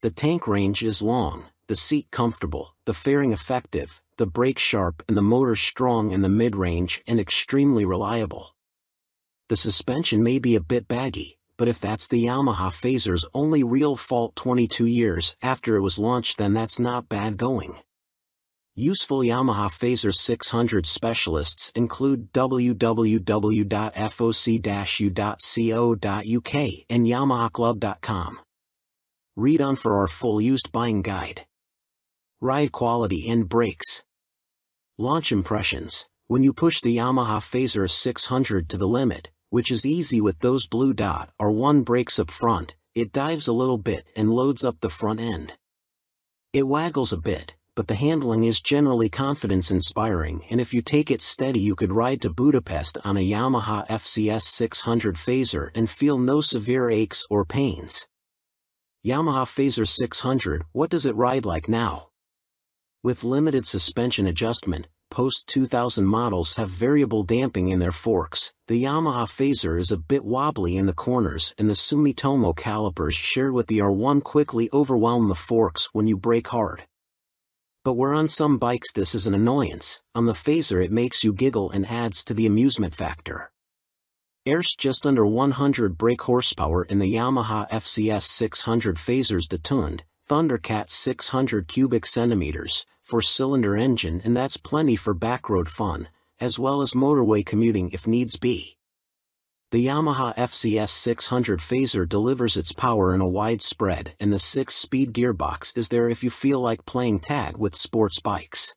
[SPEAKER 6] The tank range is long, the seat comfortable, the fairing effective, the brake sharp and the motor strong in the mid-range and extremely reliable. The suspension may be a bit baggy, but if that's the Yamaha Phaser's only real fault 22 years after it was launched, then that's not bad going. Useful Yamaha Phaser 600 specialists include www.foc-u.co.uk and yamahaclub.com. Read on for our full used buying guide. Ride quality and brakes. Launch impressions. When you push the Yamaha Phaser 600 to the limit, which is easy with those blue dot or 1 brakes up front, it dives a little bit and loads up the front end. It waggles a bit, but the handling is generally confidence-inspiring, and if you take it steady you could ride to Budapest on a Yamaha FZS 600 Phaser and feel no severe aches or pains. Yamaha Phaser 600, what does it ride like now? With limited suspension adjustment, post-2000 models have variable damping in their forks. The Yamaha Phaser is a bit wobbly in the corners, and the Sumitomo calipers shared with the R1 quickly overwhelm the forks when you brake hard. But where on some bikes this is an annoyance, on the Phaser it makes you giggle and adds to the amusement factor. There's just under 100 brake horsepower in the Yamaha FZS 600 Phaser's detuned Thundercat 600 cubic centimeters, 4-cylinder engine, and that's plenty for backroad fun, as well as motorway commuting if needs be. The Yamaha FZS 600 Phaser delivers its power in a wide spread, and the 6-speed gearbox is there if you feel like playing tag with sports bikes.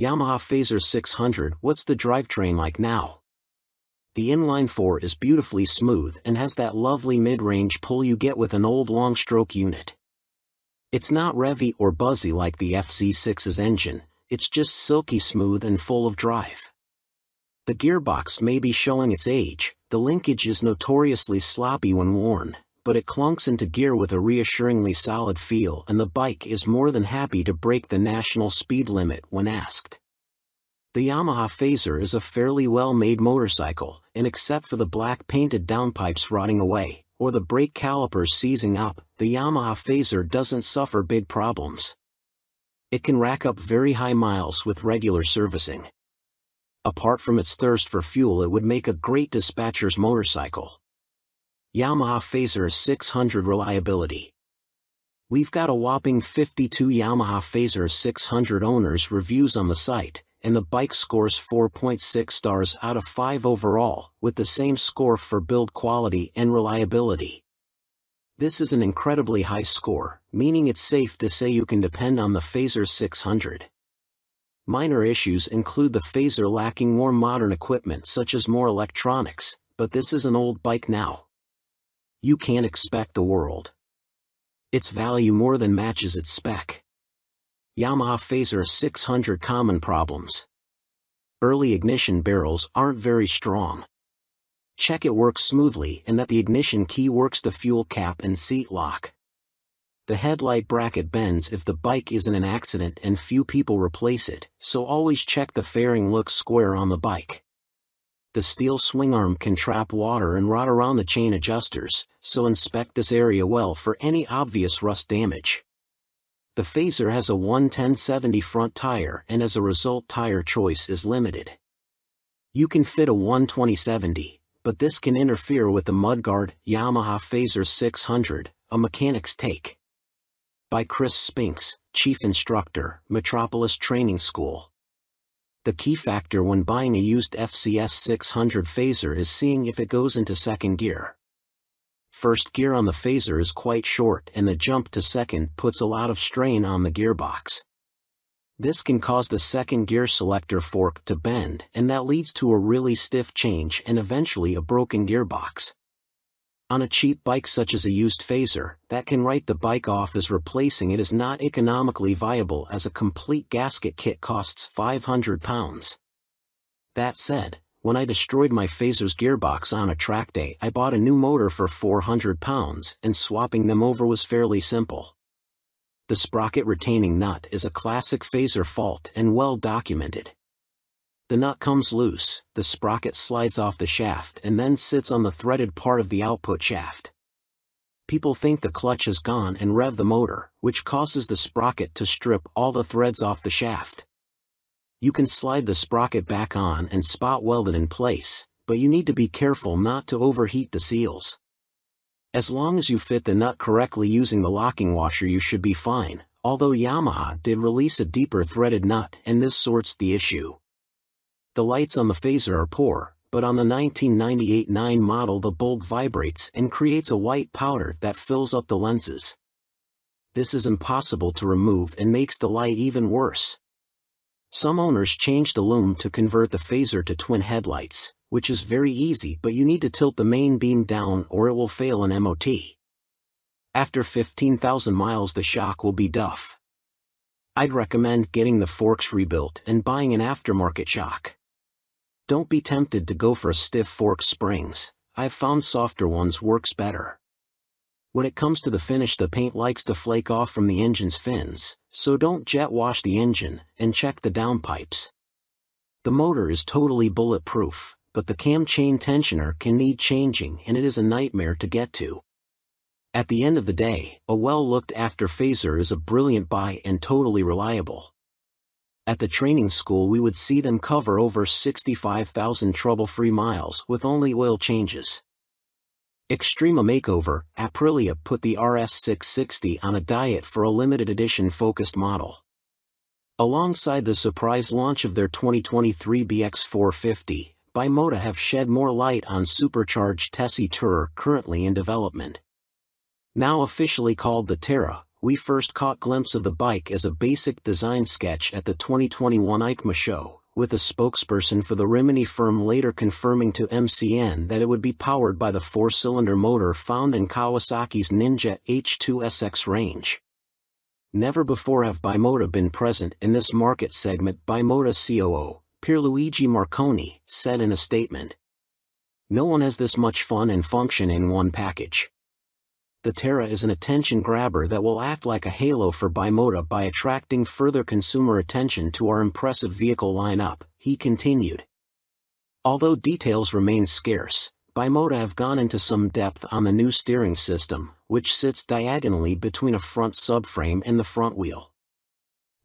[SPEAKER 6] Yamaha Phaser 600. What's the drivetrain like now? The inline-4 is beautifully smooth and has that lovely mid-range pull you get with an old long-stroke unit. It's not revvy or buzzy like the FC6's engine, it's just silky smooth and full of drive. The gearbox may be showing its age, the linkage is notoriously sloppy when worn, but it clunks into gear with a reassuringly solid feel, and the bike is more than happy to break the national speed limit when asked. The Yamaha Phaser is a fairly well-made motorcycle, and except for the black painted downpipes rotting away, or the brake calipers seizing up, the Yamaha Phaser doesn't suffer big problems. It can rack up very high miles with regular servicing. Apart from its thirst for fuel, it would make a great dispatcher's motorcycle. Yamaha Phaser 600 reliability. We've got a whopping 52 Yamaha Phaser 600 owners reviews on the site, and the bike scores 4.6 stars out of 5 overall, with the same score for build quality and reliability. This is an incredibly high score, meaning it's safe to say you can depend on the Phaser 600. Minor issues include the Phaser lacking more modern equipment such as more electronics, but this is an old bike now. You can't expect the world. Its value more than matches its spec. Yamaha Phaser 600 common problems. Early ignition barrels aren't very strong. Check it works smoothly and that the ignition key works the fuel cap and seat lock. The headlight bracket bends if the bike is in an accident and few people replace it, so always check the fairing looks square on the bike. The steel swing arm can trap water and rot around the chain adjusters, so inspect this area well for any obvious rust damage. The Phaser has a 110/70 front tire, and as a result tire choice is limited. You can fit a 120/70, but this can interfere with the mudguard. Yamaha Phaser 600, a mechanic's take. By Chris Spinks, Chief Instructor, Metropolis Training School. The key factor when buying a used FCS 600 Phaser is seeing if it goes into second gear. First gear on the Phaser is quite short, and the jump to second puts a lot of strain on the gearbox. This can cause the second gear selector fork to bend, and that leads to a really stiff change and eventually a broken gearbox. On a cheap bike such as a used Phaser, that can write the bike off as replacing it is not economically viable, as a complete gasket kit costs £500. That said, when I destroyed my Phaser's gearbox on a track day, I bought a new motor for £400, and swapping them over was fairly simple. The sprocket retaining nut is a classic Phaser fault and well documented. The nut comes loose, the sprocket slides off the shaft and then sits on the threaded part of the output shaft. People think the clutch is gone and rev the motor, which causes the sprocket to strip all the threads off the shaft. You can slide the sprocket back on and spot weld it in place, but you need to be careful not to overheat the seals. As long as you fit the nut correctly using the locking washer, you should be fine, although Yamaha did release a deeper threaded nut and this sorts the issue. The lights on the Phaser are poor, but on the 1998-9 model the bulb vibrates and creates a white powder that fills up the lenses. This is impossible to remove and makes the light even worse. Some owners change the lume to convert the Phaser to twin headlights, which is very easy, but you need to tilt the main beam down or it will fail an MOT. After 15,000 miles the shock will be duff. I'd recommend getting the forks rebuilt and buying an aftermarket shock. Don't be tempted to go for stiff fork springs. I've found softer ones works better. When it comes to the finish, the paint likes to flake off from the engine's fins, so don't jet wash the engine, and check the downpipes. The motor is totally bulletproof, but the cam chain tensioner can need changing and it is a nightmare to get to. At the end of the day, a well-looked-after Phaser is a brilliant buy and totally reliable. At the training school we would see them cover over 65,000 trouble-free miles with only oil changes. Extrema Makeover, Aprilia put the RS660 on a diet for a limited edition focused model. Alongside the surprise launch of their 2023 BX450, Bimota have shed more light on supercharged Tessie Tourer currently in development. Now officially called the Terra, we first caught glimpse of the bike as a basic design sketch at the 2021 EICMA show, with a spokesperson for the Rimini firm later confirming to MCN that it would be powered by the 4-cylinder motor found in Kawasaki's Ninja H2SX range. Never before have Bimota been present in this market segment, Bimota COO, Pierluigi Marconi, said in a statement. No one has this much fun and function in one package. The Terra is an attention grabber that will act like a halo for Bimota by attracting further consumer attention to our impressive vehicle lineup, he continued. Although details remain scarce, Bimota have gone into some depth on the new steering system, which sits diagonally between a front subframe and the front wheel.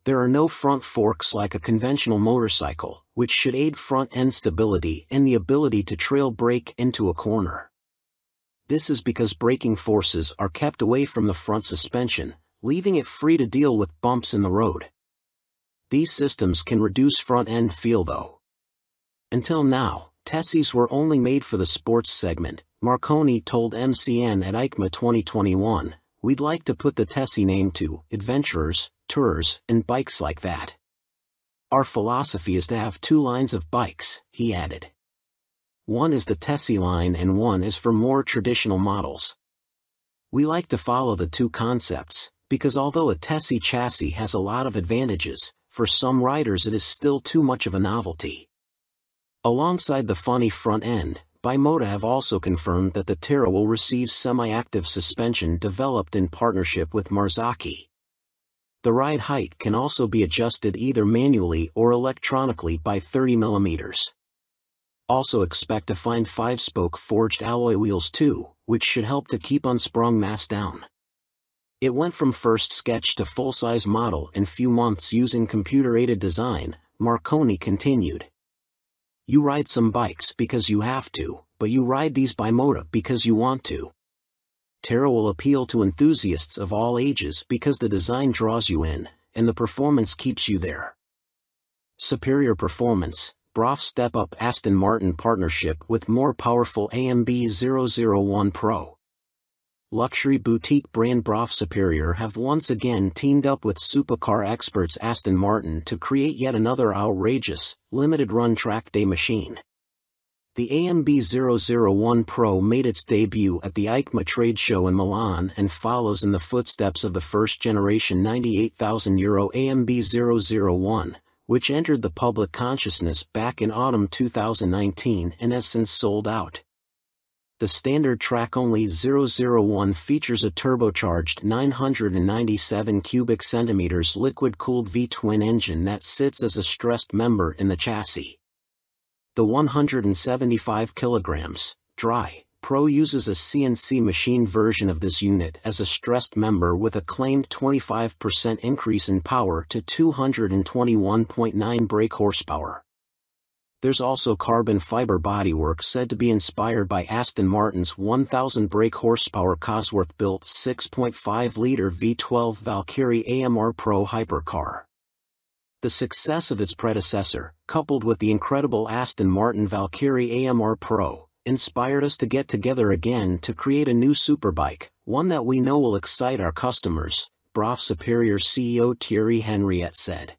[SPEAKER 6] There are no front forks like a conventional motorcycle, which should aid front-end stability and the ability to trail brake into a corner. This is because braking forces are kept away from the front suspension, leaving it free to deal with bumps in the road. These systems can reduce front-end feel though. Until now, Tessies were only made for the sports segment, Marconi told MCN at EICMA 2021, we'd like to put the Tessie name to adventurers, tourers, and bikes like that. Our philosophy is to have 2 lines of bikes, he added. One is the Tessie line and one is for more traditional models. We like to follow the 2 concepts, because although a Tessie chassis has a lot of advantages, for some riders it is still too much of a novelty. Alongside the funny front end, Bimota have also confirmed that the Terra will receive semi-active suspension developed in partnership with Marzocchi. The ride height can also be adjusted either manually or electronically by 30 mm. Also expect to find 5-spoke forged alloy wheels too, which should help to keep unsprung mass down. It went from first sketch to full-size model in few months using computer-aided design, Marconi continued. You ride some bikes because you have to, but you ride these Bimota because you want to. Terra will appeal to enthusiasts of all ages because the design draws you in, and the performance keeps you there. Superior performance. Brough Step Up Aston Martin partnership with more powerful AMB 001 Pro. Luxury boutique brand Brough Superior have once again teamed up with supercar experts Aston Martin to create yet another outrageous, limited-run track day machine. The AMB 001 Pro made its debut at the EICMA trade show in Milan and follows in the footsteps of the first-generation €98,000 AMB 001. Which entered the public consciousness back in autumn 2019 and has since sold out. The standard track-only 001 features a turbocharged 997 cubic centimeters liquid-cooled V-twin engine that sits as a stressed member in the chassis. The 175 kilograms, dry, Pro uses a CNC machine version of this unit as a stressed member with a claimed 25% increase in power to 221.9 brake horsepower. There's also carbon fiber bodywork said to be inspired by Aston Martin's 1,000 brake horsepower Cosworth-built 6.5-liter V12 Valkyrie AMR Pro hypercar. The success of its predecessor, coupled with the incredible Aston Martin Valkyrie AMR Pro, inspired us to get together again to create a new superbike, one that we know will excite our customers, Brough Superior CEO Thierry Henriette said.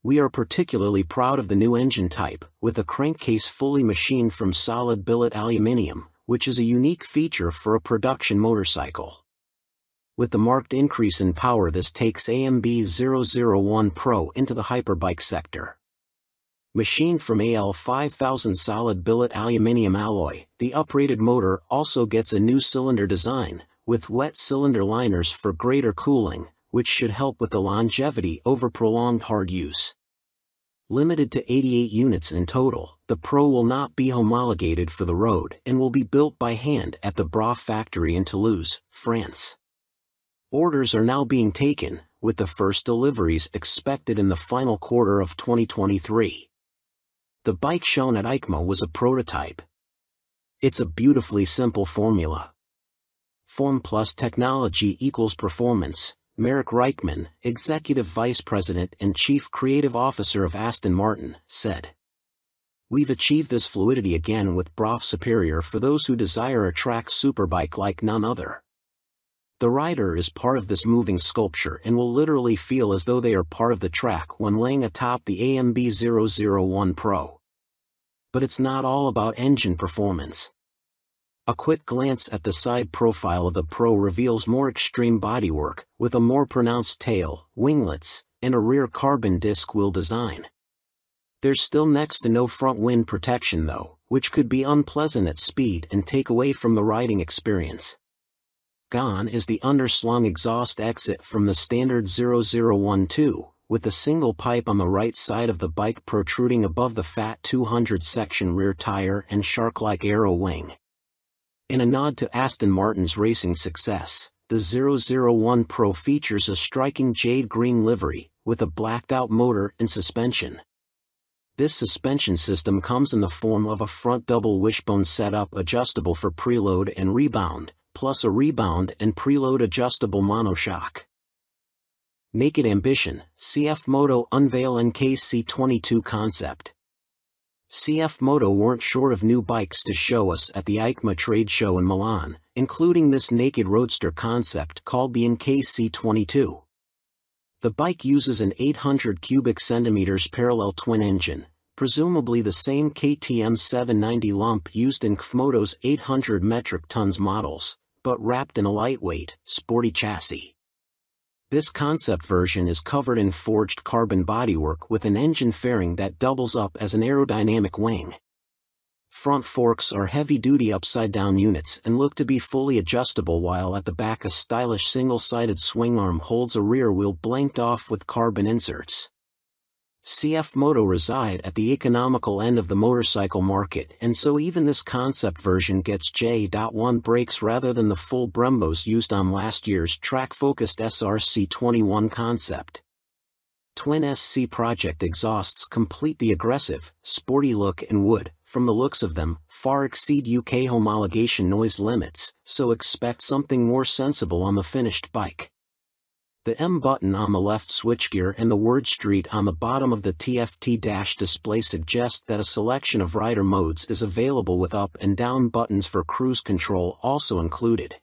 [SPEAKER 6] We are particularly proud of the new engine type, with a crankcase fully machined from solid billet aluminium, which is a unique feature for a production motorcycle. With the marked increase in power, this takes AMB 001 Pro into the hyperbike sector. Machined from AL 5000 solid billet aluminium alloy, the uprated motor also gets a new cylinder design, with wet cylinder liners for greater cooling, which should help with the longevity over prolonged hard use. Limited to 88 units in total, the Pro will not be homologated for the road and will be built by hand at the Brough factory in Toulouse, France. Orders are now being taken, with the first deliveries expected in the final quarter of 2023. The bike shown at EICMA was a prototype. It's a beautifully simple formula. Form plus technology equals performance, Marek Reichman, Executive Vice President and Chief Creative Officer of Aston Martin, said. We've achieved this fluidity again with Brough Superior for those who desire a track superbike like none other. The rider is part of this moving sculpture and will literally feel as though they are part of the track when laying atop the AMB 001 Pro. But it's not all about engine performance. A quick glance at the side profile of the Pro reveals more extreme bodywork, with a more pronounced tail, winglets, and a rear carbon disc wheel design. There's still next to no front wind protection though, which could be unpleasant at speed and take away from the riding experience. Gone is the underslung exhaust exit from the standard 0012, with a single pipe on the right side of the bike protruding above the fat 200 section rear tire and shark-like aero wing. In a nod to Aston Martin's racing success, the 001 Pro features a striking jade green livery, with a blacked-out motor and suspension. This suspension system comes in the form of a front double wishbone setup adjustable for preload and rebound, plus a rebound and preload adjustable monoshock. Naked Ambition, CF Moto unveil NKC22 concept. CF Moto weren't short of new bikes to show us at the EICMA trade show in Milan, including this naked roadster concept called the NKC22. The bike uses an 800 cubic centimeters parallel twin engine, presumably the same KTM 790 lump used in KFMoto's 800 metric tons models, but wrapped in a lightweight, sporty chassis. This concept version is covered in forged carbon bodywork with an engine fairing that doubles up as an aerodynamic wing. Front forks are heavy-duty upside-down units and look to be fully adjustable, while at the back a stylish single-sided swing arm holds a rear wheel blanked off with carbon inserts. CF Moto reside at the economical end of the motorcycle market, and so even this concept version gets J.1 brakes rather than the full Brembos used on last year's track-focused SRC21 concept. Twin SC Project exhausts complete the aggressive, sporty look and would, from the looks of them, far exceed UK homologation noise limits, so expect something more sensible on the finished bike. The M button on the left switchgear and the word Street on the bottom of the TFT dash display suggest that a selection of rider modes is available with up and down buttons for cruise control also included.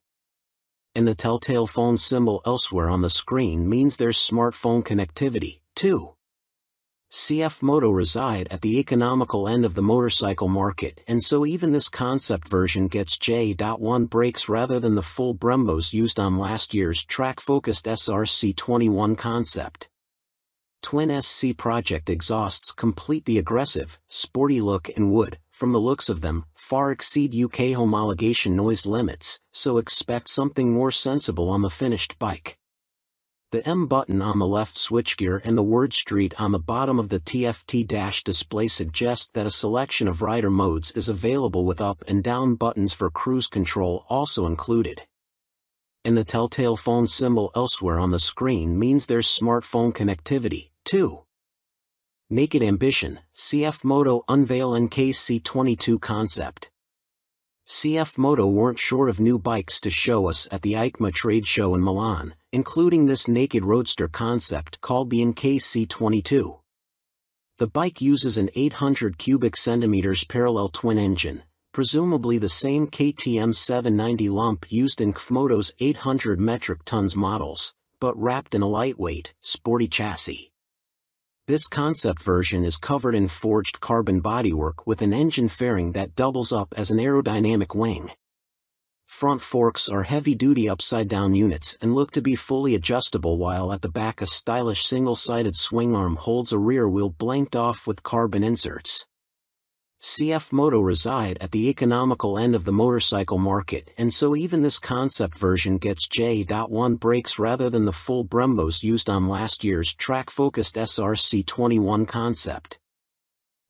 [SPEAKER 6] And the telltale phone symbol elsewhere on the screen means there's smartphone connectivity, too. CF Moto reside at the economical end of the motorcycle market, and so even this concept version gets J.1 brakes rather than the full Brembos used on last year's track-focused SRC21 concept. Twin SC Project exhausts complete the aggressive, sporty look and would, from the looks of them, far exceed UK homologation noise limits, so expect something more sensible on the finished bike. The M button on the left switchgear and the word Street on the bottom of the TFT dash display suggest that a selection of rider modes is available with up and down buttons for cruise control also included. And the telltale phone symbol elsewhere on the screen means there's smartphone connectivity, too. Naked Ambition, CF Moto unveil NKC22 concept. CF Moto weren't short of new bikes to show us at the EICMA trade show in Milan, including this naked roadster concept called the NKC22. The bike uses an 800 cubic centimeters parallel twin engine, presumably the same KTM 790 lump used in KFMoto's 800 metric tons models, but wrapped in a lightweight, sporty chassis. This concept version is covered in forged carbon bodywork with an engine fairing that doubles up as an aerodynamic wing. Front forks are heavy-duty upside-down units and look to be fully adjustable, while at the back a stylish single-sided swing arm holds a rear wheel blanked off with carbon inserts. CF Moto reside at the economical end of the motorcycle market, and so even this concept version gets J.1 brakes rather than the full Brembos used on last year's track-focused SRC21 concept.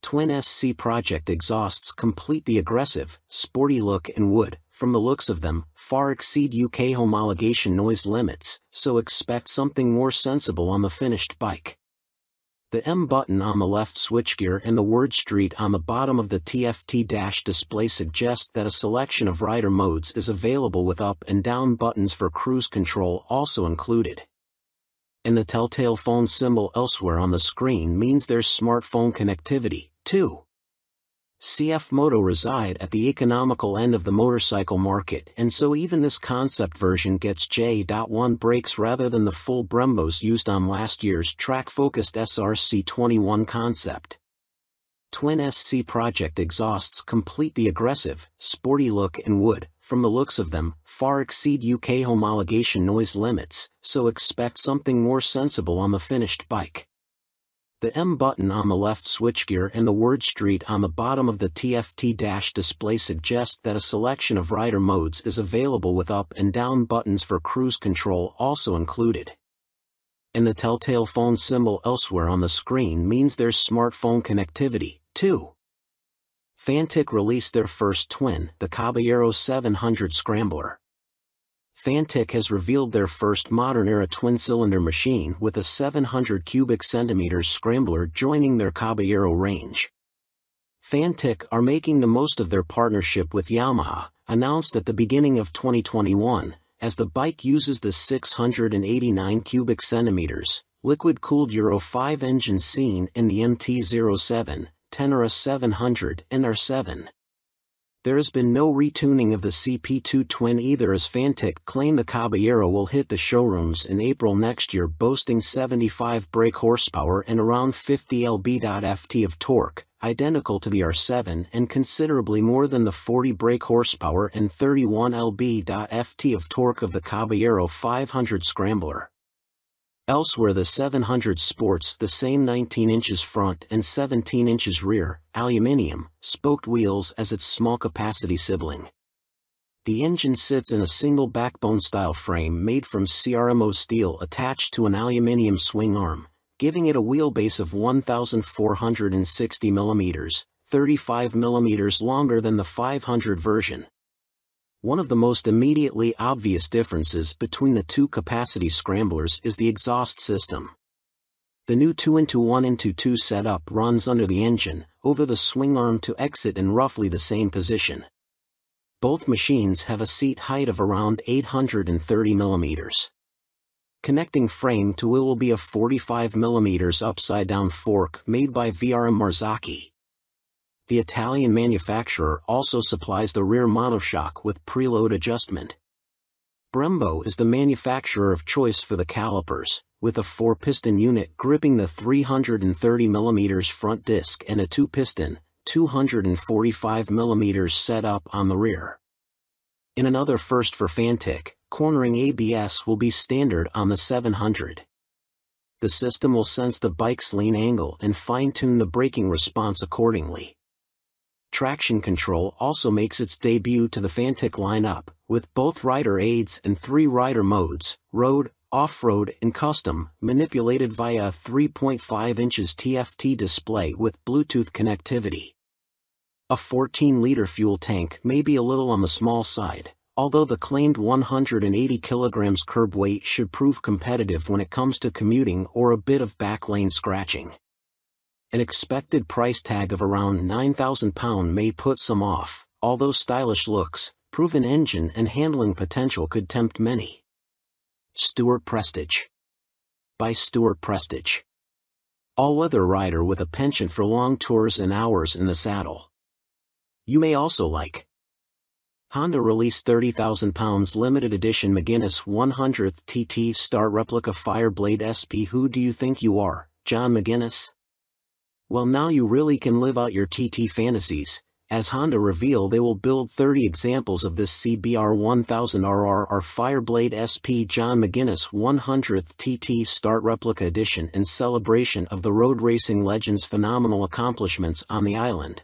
[SPEAKER 6] Twin SC Project exhausts complete the aggressive, sporty look and would, from the looks of them, far exceed UK homologation noise limits, so expect something more sensible on the finished bike. The M button on the left switchgear and the word Street on the bottom of the TFT dash display suggest that a selection of rider modes is available with up and down buttons for cruise control also included. And the telltale phone symbol elsewhere on the screen means there's smartphone connectivity, too. CF Moto reside at the economical end of the motorcycle market, and so even this concept version gets J.1 brakes rather than the full Brembos used on last year's track-focused SRC21 concept. Twin SC Project exhausts complete the aggressive, sporty look and would, from the looks of them, far exceed UK homologation noise limits, so expect something more sensible on the finished bike. The M button on the left switchgear and the word Street on the bottom of the TFT dash display suggest that a selection of rider modes is available with up and down buttons for cruise control also included. And the telltale phone symbol elsewhere on the screen means there's smartphone connectivity, too. Fantic released their first twin, the Caballero 700 Scrambler. Fantic has revealed their first modern-era twin-cylinder machine with a 700 cubic centimeters Scrambler joining their Caballero range. Fantic are making the most of their partnership with Yamaha, announced at the beginning of 2021, as the bike uses the 689 cubic centimeters, liquid-cooled Euro 5 engine seen in the MT-07, Tenere 700 and R7. There has been no retuning of the CP2 twin either, as Fantic claim the Caballero will hit the showrooms in April next year, boasting 75 brake horsepower and around 50 lb.ft of torque, identical to the R7 and considerably more than the 40 brake horsepower and 31 lb.ft of torque of the Caballero 500 Scrambler. Elsewhere, the 700 sports the same 19 inches front and 17 inches rear, aluminium, spoked wheels as its small-capacity sibling. The engine sits in a single backbone-style frame made from CRMO steel attached to an aluminium swing arm, giving it a wheelbase of 1,460 mm, 35 mm longer than the 500 version. One of the most immediately obvious differences between the two capacity scramblers is the exhaust system. The new 2-into-1-into-2 setup runs under the engine, over the swing arm to exit in roughly the same position. Both machines have a seat height of around 830 mm. Connecting frame to wheel will be a 45 mm upside-down fork made by VRM Marzocchi. The Italian manufacturer also supplies the rear monoshock with preload adjustment. Brembo is the manufacturer of choice for the calipers, with a 4-piston unit gripping the 330 mm front disc and a 2-piston, 245 mm setup on the rear. In another first for Fantic, cornering ABS will be standard on the 700. The system will sense the bike's lean angle and fine-tune the braking response accordingly. Traction control also makes its debut to the Fantic lineup, with both rider aids and 3 rider modes, road, off-road and custom, manipulated via a 3.5 inches TFT display with Bluetooth connectivity. A 14-liter fuel tank may be a little on the small side, although the claimed 180 kilograms curb weight should prove competitive when it comes to commuting or a bit of backlane scratching. An expected price tag of around £9,000 may put some off, although stylish looks, proven engine and handling potential could tempt many. Stuart Prestige. By Stuart Prestige. All-weather rider with a penchant for long tours and hours in the saddle. You may also like. Honda released £30,000 limited edition McGuinness 100th TT Start Replica Fireblade SP. Who do you think you are, John McGuinness? Well, now you really can live out your TT fantasies, as Honda reveal they will build 30 examples of this CBR 1000RR Fireblade SP John McGuinness 100th TT Start Replica Edition in celebration of the road racing legend's phenomenal accomplishments on the island.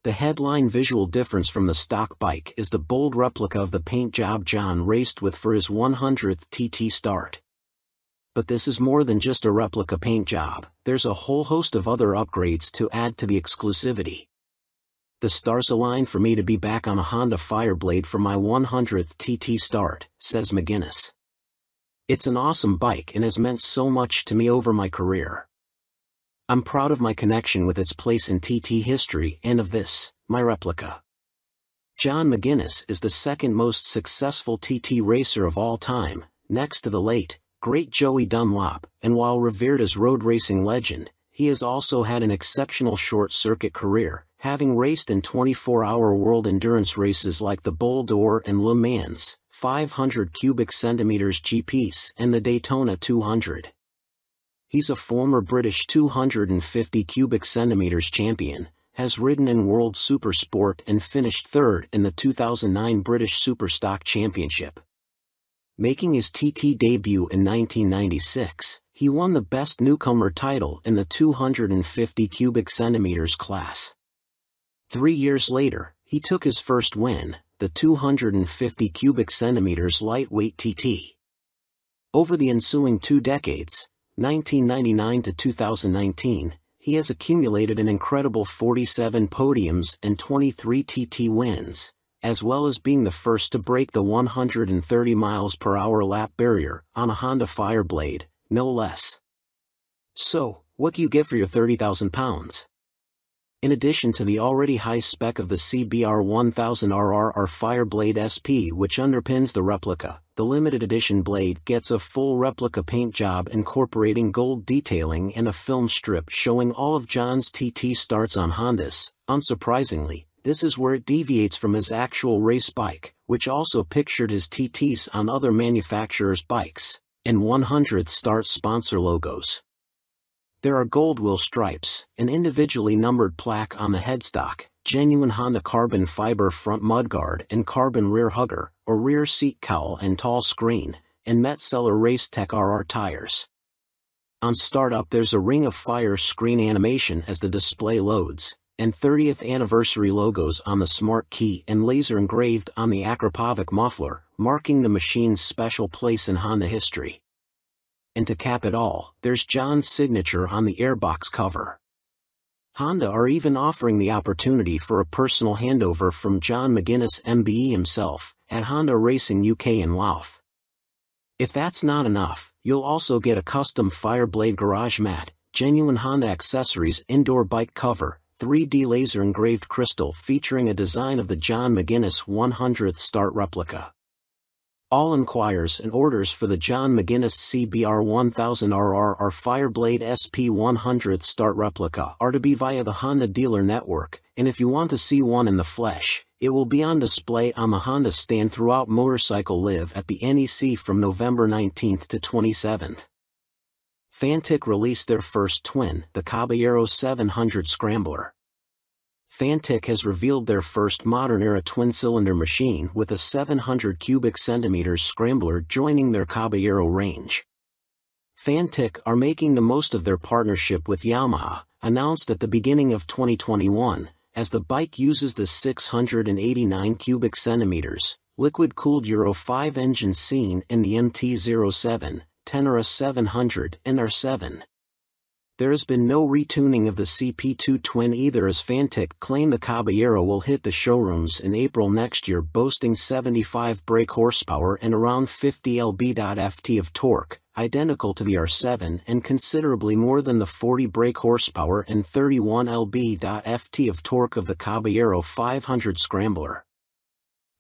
[SPEAKER 6] The headline visual difference from the stock bike is the bold replica of the paint job John raced with for his 100th TT Start. But this is more than just a replica paint job, there's a whole host of other upgrades to add to the exclusivity. The stars align for me to be back on a Honda Fireblade for my 100th TT Start, says McGuinness. It's an awesome bike and has meant so much to me over my career. I'm proud of my connection with its place in TT history and of this, my replica. John McGuinness is the second most successful TT racer of all time, next to the late, great Joey Dunlop, and while revered as road racing legend, he has also had an exceptional short-circuit career, having raced in 24-hour world endurance races like the Bol d'Or and Le Mans, 500 cubic centimeters GPs, and the Daytona 200. He's a former British 250 cubic centimeters champion, has ridden in World Supersport and finished third in the 2009 British Superstock Championship. Making his TT debut in 1996, he won the Best Newcomer title in the 250 cubic centimeters class. 3 years later, he took his first win, the 250 cubic centimeters lightweight TT. Over the ensuing 2 decades, 1999 to 2019, he has accumulated an incredible 47 podiums and 23 TT wins, as well as being the first to break the 130 mph lap barrier on a Honda Fireblade, no less. So, what do you get for your £30,000? In addition to the already high spec of the CBR 1000RR Fireblade SP which underpins the replica, the limited edition blade gets a full replica paint job incorporating gold detailing and a film strip showing all of John's TT starts on Hondas. Unsurprisingly, this is where it deviates from his actual race bike, which also pictured his TTs on other manufacturers' bikes, and 100th Start sponsor logos. There are gold wheel stripes, an individually numbered plaque on the headstock, genuine Honda carbon fiber front mudguard and carbon rear hugger, or rear seat cowl and tall screen, and Metzeler Racetech RR tires. On startup there's a Ring of Fire screen animation as the display loads, and 30th anniversary logos on the smart key and laser engraved on the Akrapovic muffler, marking the machine's special place in Honda history. And to cap it all, there's John's signature on the airbox cover. Honda are even offering the opportunity for a personal handover from John McGuinness MBE himself, at Honda Racing UK in Louth. If that's not enough, you'll also get a custom Fireblade garage mat, genuine Honda accessories indoor bike cover, 3D laser engraved crystal featuring a design of the John McGuinness 100th Start replica. All inquiries and orders for the John McGuinness CBR 1000RR Fireblade SP 100th Start replica are to be via the Honda dealer network, and if you want to see one in the flesh, it will be on display on the Honda stand throughout Motorcycle Live at the NEC from November 19th to 27th. Fantic released their first twin, the Caballero 700 Scrambler. Fantic has revealed their first modern-era twin-cylinder machine with a 700 cubic centimeters Scrambler joining their Caballero range. Fantic are making the most of their partnership with Yamaha, announced at the beginning of 2021, as the bike uses the 689 cubic centimeters, liquid-cooled Euro 5 engine seen in the MT-07, Tenere 700 and R7. There has been no retuning of the CP2 twin either, as Fantic claim the Caballero will hit the showrooms in April next year, boasting 75 brake horsepower and around 50 lb-ft of torque, identical to the R7 and considerably more than the 40 brake horsepower and 31 lb-ft of torque of the Caballero 500 Scrambler.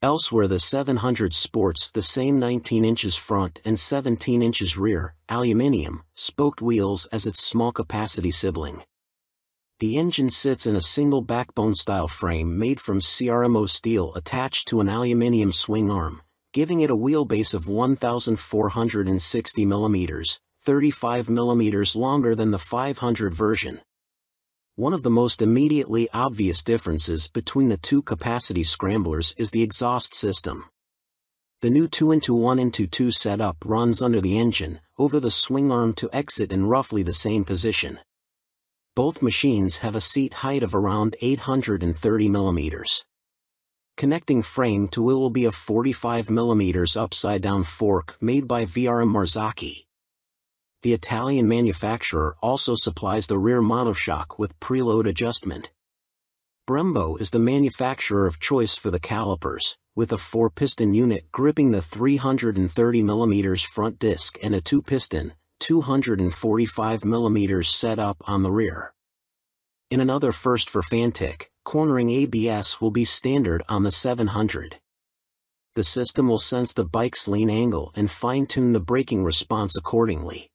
[SPEAKER 6] Elsewhere the 700 sports the same 19 inches front and 17 inches rear, aluminium, spoked wheels as its small-capacity sibling. The engine sits in a single backbone-style frame made from CRMO steel attached to an aluminium swing arm, giving it a wheelbase of 1,460 mm, 35 mm longer than the 500 version. One of the most immediately obvious differences between the two capacity scramblers is the exhaust system. The new 2-into-1-into-2 setup runs under the engine, over the swing arm to exit in roughly the same position. Both machines have a seat height of around 830 mm. Connecting frame to wheel will be a 45 mm upside-down fork made by VRM Marzocchi. The Italian manufacturer also supplies the rear monoshock with preload adjustment. Brembo is the manufacturer of choice for the calipers, with a 4-piston unit gripping the 330 mm front disc and a 2-piston, 245 mm setup on the rear. In another first for Fantic, cornering ABS will be standard on the 700. The system will sense the bike's lean angle and fine-tune the braking response accordingly.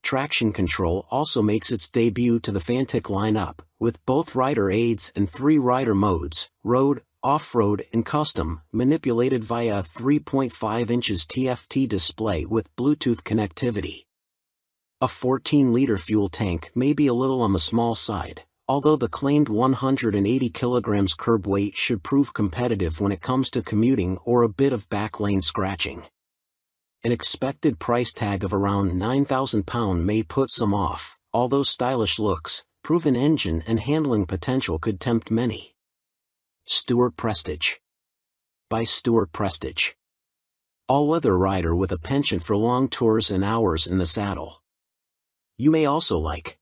[SPEAKER 6] Traction control also makes its debut to the Fantic lineup, with both rider aids and 3 rider modes, road, off-road and custom, manipulated via a 3.5 inches TFT display with Bluetooth connectivity. A 14-liter fuel tank may be a little on the small side, although the claimed 180 kilograms curb weight should prove competitive when it comes to commuting or a bit of backlane scratching. An expected price tag of around £9,000 may put some off, although stylish looks, proven engine and handling potential could tempt many. Stewart Prestige. By Stewart Prestige. All-weather rider with a penchant for long tours and hours in the saddle. You may also like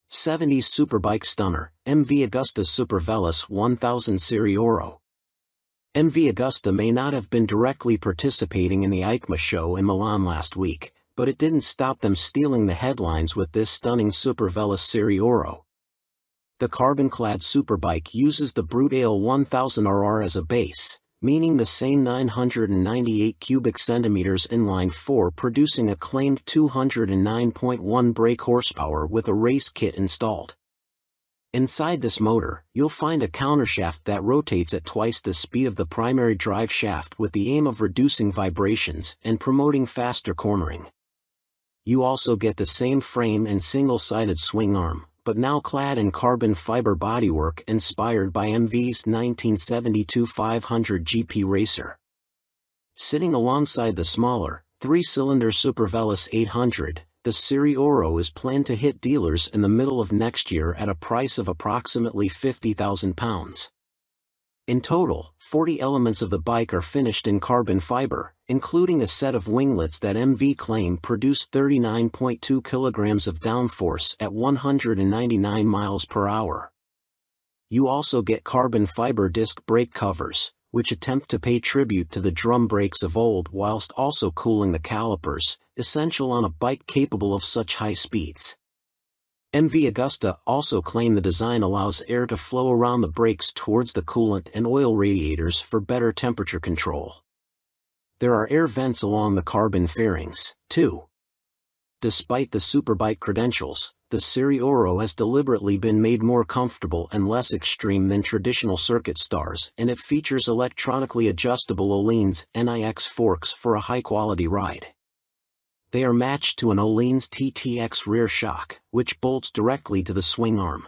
[SPEAKER 6] 70s Superbike Stunner, MV Agusta Super Veloce 1000 Serie Oro. MV Agusta may not have been directly participating in the EICMA show in Milan last week, but it didn't stop them stealing the headlines with this stunning Super Veloce Serie Oro. The carbon-clad superbike uses the Brute Ale 1000RR as a base, meaning the same 998 cubic centimeters inline-4 producing a claimed 209.1 brake horsepower with a race kit installed. Inside this motor, you'll find a countershaft that rotates at twice the speed of the primary drive shaft with the aim of reducing vibrations and promoting faster cornering. You also get the same frame and single-sided swing arm, but now clad in carbon fiber bodywork inspired by MV's 1972 500 GP Racer. Sitting alongside the smaller, 3-cylinder Super Veloce 800, the Serie Oro is planned to hit dealers in the middle of next year at a price of approximately £50,000. In total, 40 elements of the bike are finished in carbon fiber, including a set of winglets that MV claim produce 39.2 kilograms of downforce at 199 miles per hour. You also get carbon fiber disc brake covers, which attempt to pay tribute to the drum brakes of old whilst also cooling the calipers, essential on a bike capable of such high speeds. MV Agusta also claim the design allows air to flow around the brakes towards the coolant and oil radiators for better temperature control. There are air vents along the carbon fairings, too. Despite the superbike credentials, the Serie Oro has deliberately been made more comfortable and less extreme than traditional circuit stars, and it features electronically adjustable Öhlins NIX forks for a high-quality ride. They are matched to an Öhlins TTX rear shock, which bolts directly to the swing arm.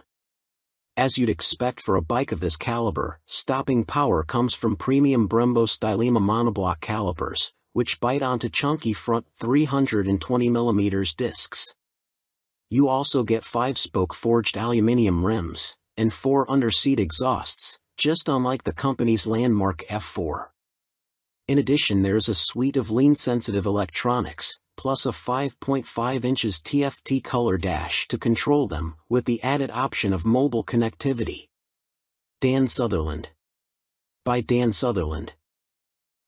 [SPEAKER 6] As you'd expect for a bike of this caliber, stopping power comes from premium Brembo Stylema monoblock calipers, which bite onto chunky front 320mm discs. You also get 5-spoke forged aluminium rims, and 4 under-seat exhausts, just unlike the company's landmark F4. In addition, there's a suite of lean-sensitive electronics, plus a 5.5 inches TFT color dash to control them, with the added option of mobile connectivity. Dan Sutherland. By Dan Sutherland.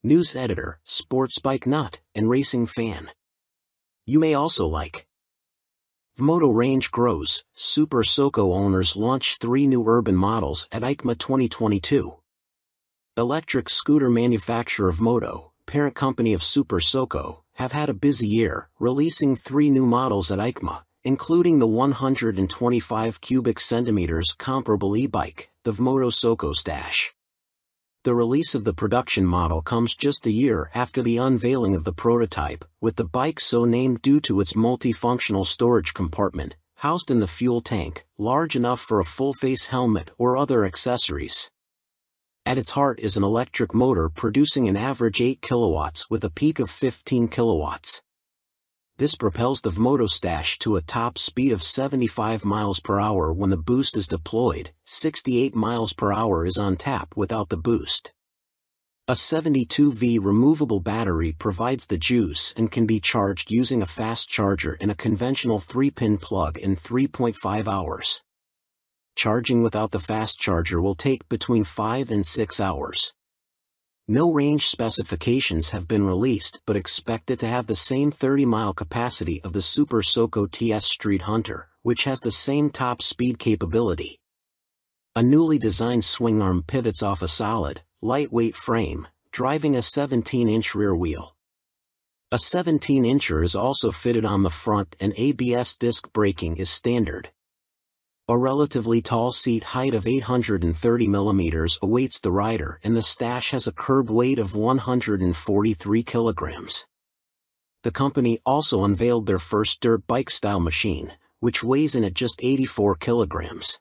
[SPEAKER 6] News editor, sports bike nut, and racing fan. You may also like Vmoto range grows, Super Soco owners launch 3 new urban models at EICMA 2022. Electric scooter manufacturer Vmoto, parent company of Super Soco, have had a busy year, releasing 3 new models at EICMA, including the 125 cubic centimeters comparable e-bike, the Vmoto Soco Stash. The release of the production model comes just a year after the unveiling of the prototype, with the bike so named due to its multifunctional storage compartment, housed in the fuel tank, large enough for a full-face helmet or other accessories. At its heart is an electric motor producing an average 8 kilowatts with a peak of 15 kilowatts. This propels the Vmoto Stash to a top speed of 75 miles per hour when the boost is deployed. 68 miles per hour is on tap without the boost. A 72V removable battery provides the juice and can be charged using a fast charger in a conventional 3-pin plug in 3.5 hours. Charging without the fast charger will take between 5 and 6 hours. No range specifications have been released, but expect it to have the same 30-mile capacity of the Super Soco TS Street Hunter, which has the same top speed capability. A newly designed swing arm pivots off a solid, lightweight frame, driving a 17-inch rear wheel. A 17-incher is also fitted on the front and ABS disc braking is standard. A relatively tall seat height of 830 mm awaits the rider, and the Stash has a curb weight of 143 kilograms. The company also unveiled their first dirt bike-style machine, which weighs in at just 84 kilograms.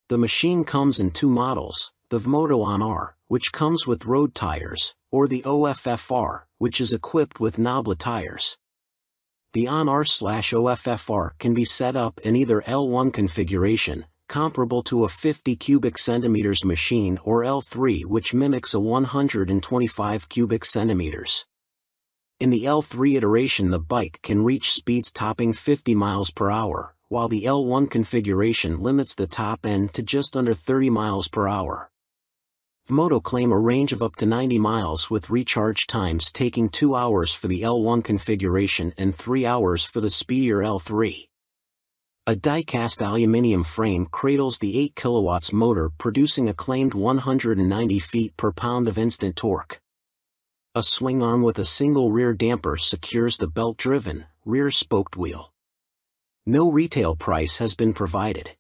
[SPEAKER 6] The machine comes in two models, the Vmoto On-R, which comes with road tires, or the OFFR, which is equipped with knoblet tires. The On-R/OFFR can be set up in either L1 configuration, comparable to a 50 cubic centimeters machine, or L3, which mimics a 125 cubic centimeters. In the L3 iteration, the bike can reach speeds topping 50 miles per hour, while the L1 configuration limits the top end to just under 30 miles per hour. Vmoto claim a range of up to 90 miles with recharge times taking 2 hours for the L1 configuration and 3 hours for the speedier L3. A die-cast aluminium frame cradles the 8 kilowatts motor, producing a claimed 190 feet per pound of instant torque. A swing arm with a single rear damper secures the belt-driven, rear-spoked wheel. No retail price has been provided.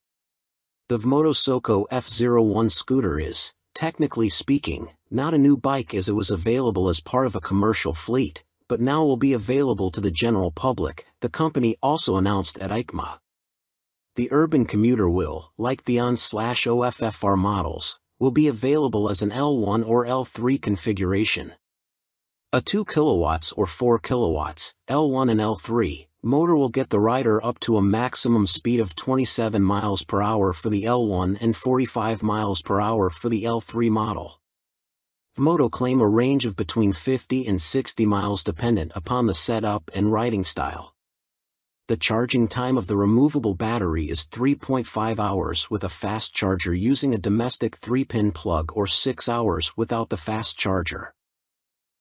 [SPEAKER 6] The Vmoto Soco F01 scooter is, technically speaking, not a new bike, as it was available as part of a commercial fleet, but now will be available to the general public, the company also announced at EICMA. The urban commuter will, like the On/OFFR models, will be available as an L1 or L3 configuration. A 2 kilowatts or 4 kilowatts, L1 and L3, motor will get the rider up to a maximum speed of 27 miles per hour for the L1 and 45 miles per hour for the L3 model. Vmoto claim a range of between 50 and 60 miles dependent upon the setup and riding style. The charging time of the removable battery is 3.5 hours with a fast charger using a domestic 3-pin plug, or 6 hours without the fast charger.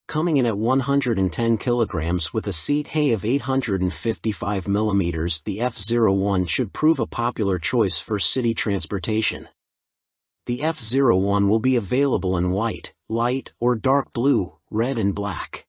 [SPEAKER 6] Coming in at 110 kilograms with a seat height of 855 mm, the F01 should prove a popular choice for city transportation. The F01 will be available in white, light or dark blue, red and black.